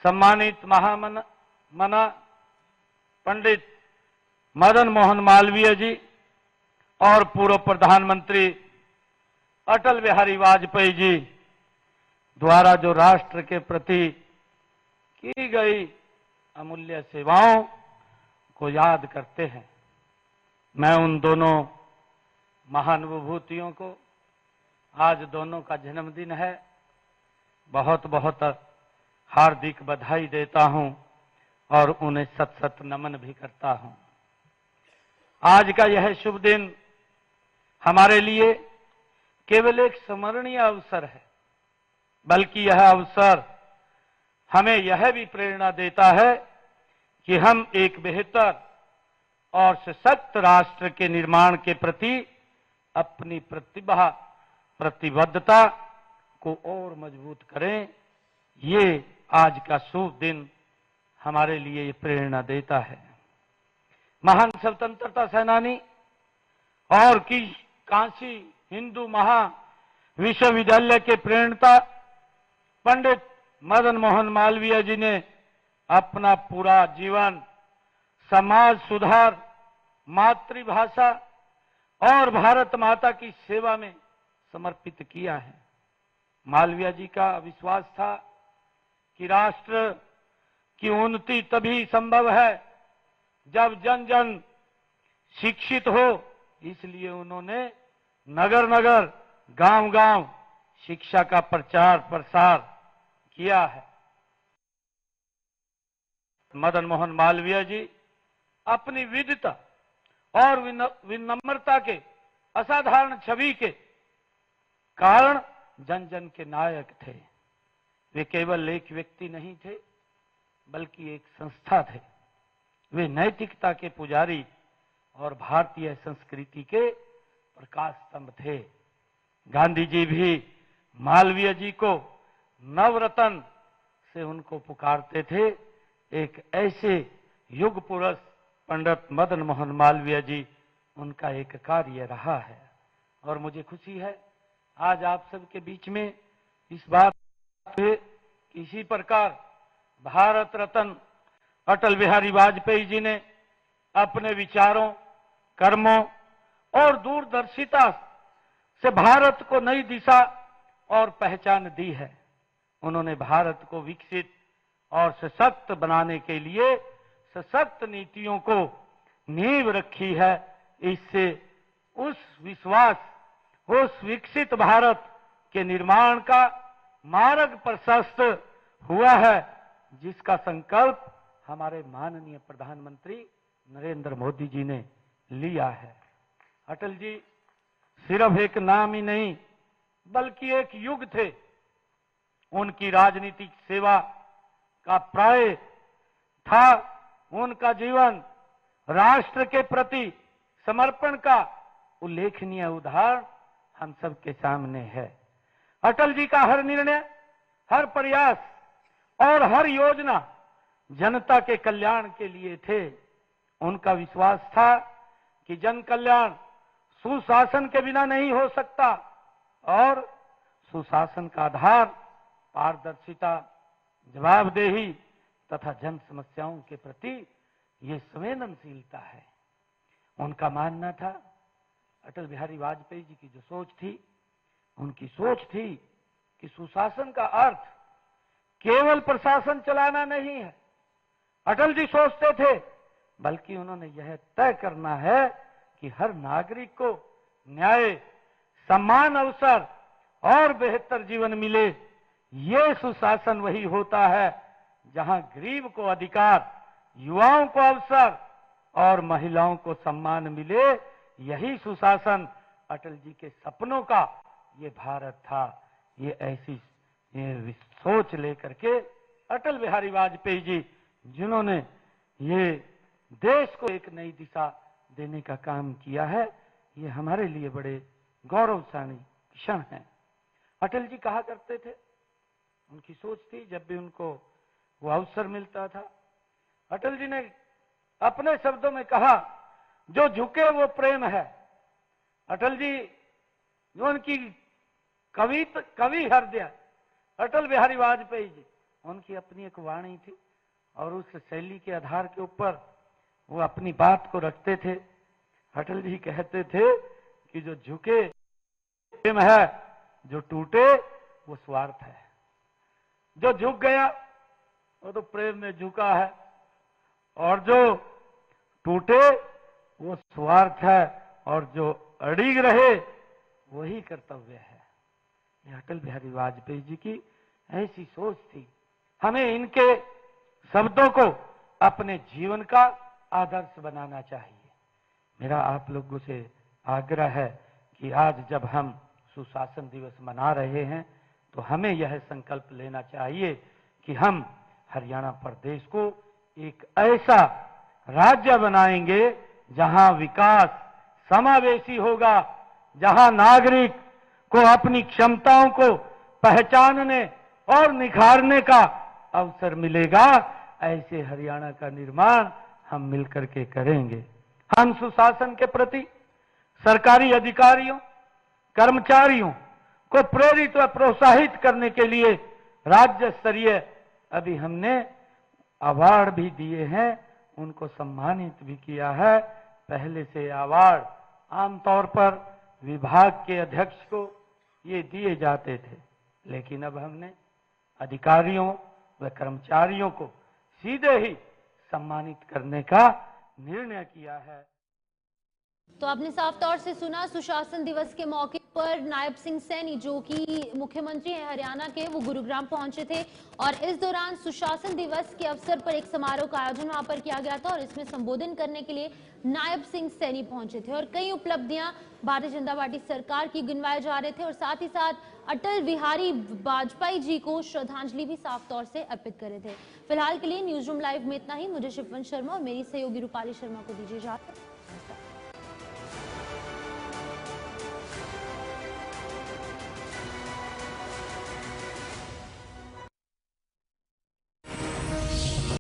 सम्मानित महामना पंडित मदन मोहन मालवीय जी और पूर्व प्रधानमंत्री अटल बिहारी वाजपेयी जी द्वारा जो राष्ट्र के प्रति की गई अमूल्य सेवाओं को याद करते हैं। मैं उन दोनों महान विभूतियों को, आज दोनों का जन्मदिन है, बहुत बहुत हार्दिक बधाई देता हूं और उन्हें सत सत नमन भी करता हूं। आज का यह शुभ दिन हमारे लिए केवल एक स्मरणीय अवसर है, बल्कि यह अवसर हमें यह भी प्रेरणा देता है कि हम एक बेहतर और सशक्त राष्ट्र के निर्माण के प्रति अपनी प्रतिबद्धता को और मजबूत करें। ये आज का शुभ दिन हमारे लिए ये प्रेरणा देता है। महान स्वतंत्रता सेनानी और काशी हिंदू विश्वविद्यालय के प्रेरणता पंडित मदन मोहन मालवीय जी ने अपना पूरा जीवन समाज सुधार, मातृभाषा और भारत माता की सेवा में समर्पित किया है। मालवीय जी का विश्वास था कि राष्ट्र की उन्नति तभी संभव है जब जन जन शिक्षित हो, इसलिए उन्होंने नगर नगर, गांव गांव शिक्षा का प्रचार प्रसार किया है। मदन मोहन मालवीय जी अपनी विद्वता और विनम्रता के असाधारण छवि के कारण जन जन के नायक थे। वे केवल एक व्यक्ति नहीं थे, बल्कि एक संस्था थे। वे नैतिकता के पुजारी और भारतीय संस्कृति के प्रकाश स्तंभ थे। गांधी जी भी मालवीय जी को नवरत्न से उनको पुकारते थे। एक ऐसे युग पुरुष पंडित मदन मोहन मालवीय जी, उनका एक कार्य रहा है और मुझे खुशी है आज आप सबके बीच में इस बात पे इसी प्रकार भारत रत्न अटल बिहारी वाजपेयी जी ने अपने विचारों, कर्मों और दूरदर्शिता से भारत को नई दिशा और पहचान दी है। उन्होंने भारत को विकसित और सशक्त बनाने के लिए सशक्त नीतियों को नींव रखी है। इससे उस विश्वास, उस विकसित भारत के निर्माण का मार्ग प्रशस्त हुआ है, जिसका संकल्प हमारे माननीय प्रधानमंत्री नरेंद्र मोदी जी ने लिया है। अटल जी सिर्फ एक नाम ही नहीं, बल्कि एक युग थे। उनकी राजनीतिक सेवा का प्राय था उनका जीवन राष्ट्र के प्रति समर्पण का उल्लेखनीय उदाहरण हम सबके सामने है। अटल जी का हर निर्णय, हर प्रयास और हर योजना जनता के कल्याण के लिए थे। उनका विश्वास था कि जन कल्याण सुशासन के बिना नहीं हो सकता और सुशासन का आधार पारदर्शिता, जवाबदेही तथा जन समस्याओं के प्रति ये संवेदनशीलता है। उनका मानना था, अटल बिहारी वाजपेयी जी की जो सोच थी, उनकी सोच थी कि सुशासन का अर्थ केवल प्रशासन चलाना नहीं है, अटल जी सोचते थे, बल्कि उन्होंने यह तय करना है कि हर नागरिक को न्याय, सम्मान, अवसर और बेहतर जीवन मिले। ये सुशासन वही होता है जहां गरीब को अधिकार, युवाओं को अवसर और महिलाओं को सम्मान मिले। यही सुशासन अटल जी के सपनों का ये भारत था। ये ऐसी सोच लेकर के अटल बिहारी वाजपेयी जी, जिन्होंने ये देश को एक नई दिशा देने का काम किया है, ये हमारे लिए बड़े गौरवशाली क्षण हैं। अटल जी कहा करते थे, उनकी सोच थी, जब भी उनको वो अवसर मिलता था, अटल जी ने अपने शब्दों में कहा, जो झुके वो प्रेम है। अटल जी, जो उनकी कवि हृदय अटल बिहारी वाजपेयी जी, उनकी अपनी एक वाणी थी और उस शैली के आधार के ऊपर वो अपनी बात को रखते थे। अटल जी कहते थे कि जो झुके प्रेम है, जो टूटे वो स्वार्थ है। जो झुक गया वो तो प्रेम में झुका है, और जो टूटे वो स्वार्थ है, और जो अड़िग रहे वही कर्तव्य है। ये अटल बिहारी वाजपेयी जी की ऐसी सोच थी। हमें इनके शब्दों को अपने जीवन का आदर्श बनाना चाहिए। मेरा आप लोगों से आग्रह है कि आज जब हम सुशासन दिवस मना रहे हैं, तो हमें यह संकल्प लेना चाहिए कि हम हरियाणा प्रदेश को एक ऐसा राज्य बनाएंगे जहां विकास समावेशी होगा, जहां नागरिक को अपनी क्षमताओं को पहचानने और निखारने का अवसर मिलेगा। ऐसे हरियाणा का निर्माण हम मिलकर के करेंगे। हम सुशासन के प्रति सरकारी अधिकारियों, कर्मचारियों को प्रेरित व प्रोत्साहित करने के लिए राज्य स्तरीय अभी हमने अवार्ड भी दिए हैं, उनको सम्मानित भी किया है। पहले से अवार्ड आमतौर पर विभाग के अध्यक्ष को ये दिए जाते थे, लेकिन अब हमने अधिकारियों व कर्मचारियों को सीधे ही सम्मानित करने का निर्णय किया है। तो आपने साफ तौर से सुना, सुशासन दिवस के मौके पर नायब सिंह सैनी, जो कि मुख्यमंत्री हैं हरियाणा के, वो गुरुग्राम पहुंचे थे और इस दौरान सुशासन दिवस के अवसर पर एक समारोह का आयोजन वहां पर किया गया था और इसमें संबोधन करने के लिए नायब सिंह सैनी पहुंचे थे और कई उपलब्धियां भारतीय जनता पार्टी सरकार की गिनवाए जा रहे थे और साथ ही साथ अटल बिहारी वाजपेयी जी को श्रद्धांजलि भी साफ तौर से अर्पित कर रहे थे। फिलहाल के लिए न्यूज रूम लाइव में इतना ही। मुझे शिववंत शर्मा और मेरी सहयोगी रूपाली शर्मा को दीजिए इजाजत।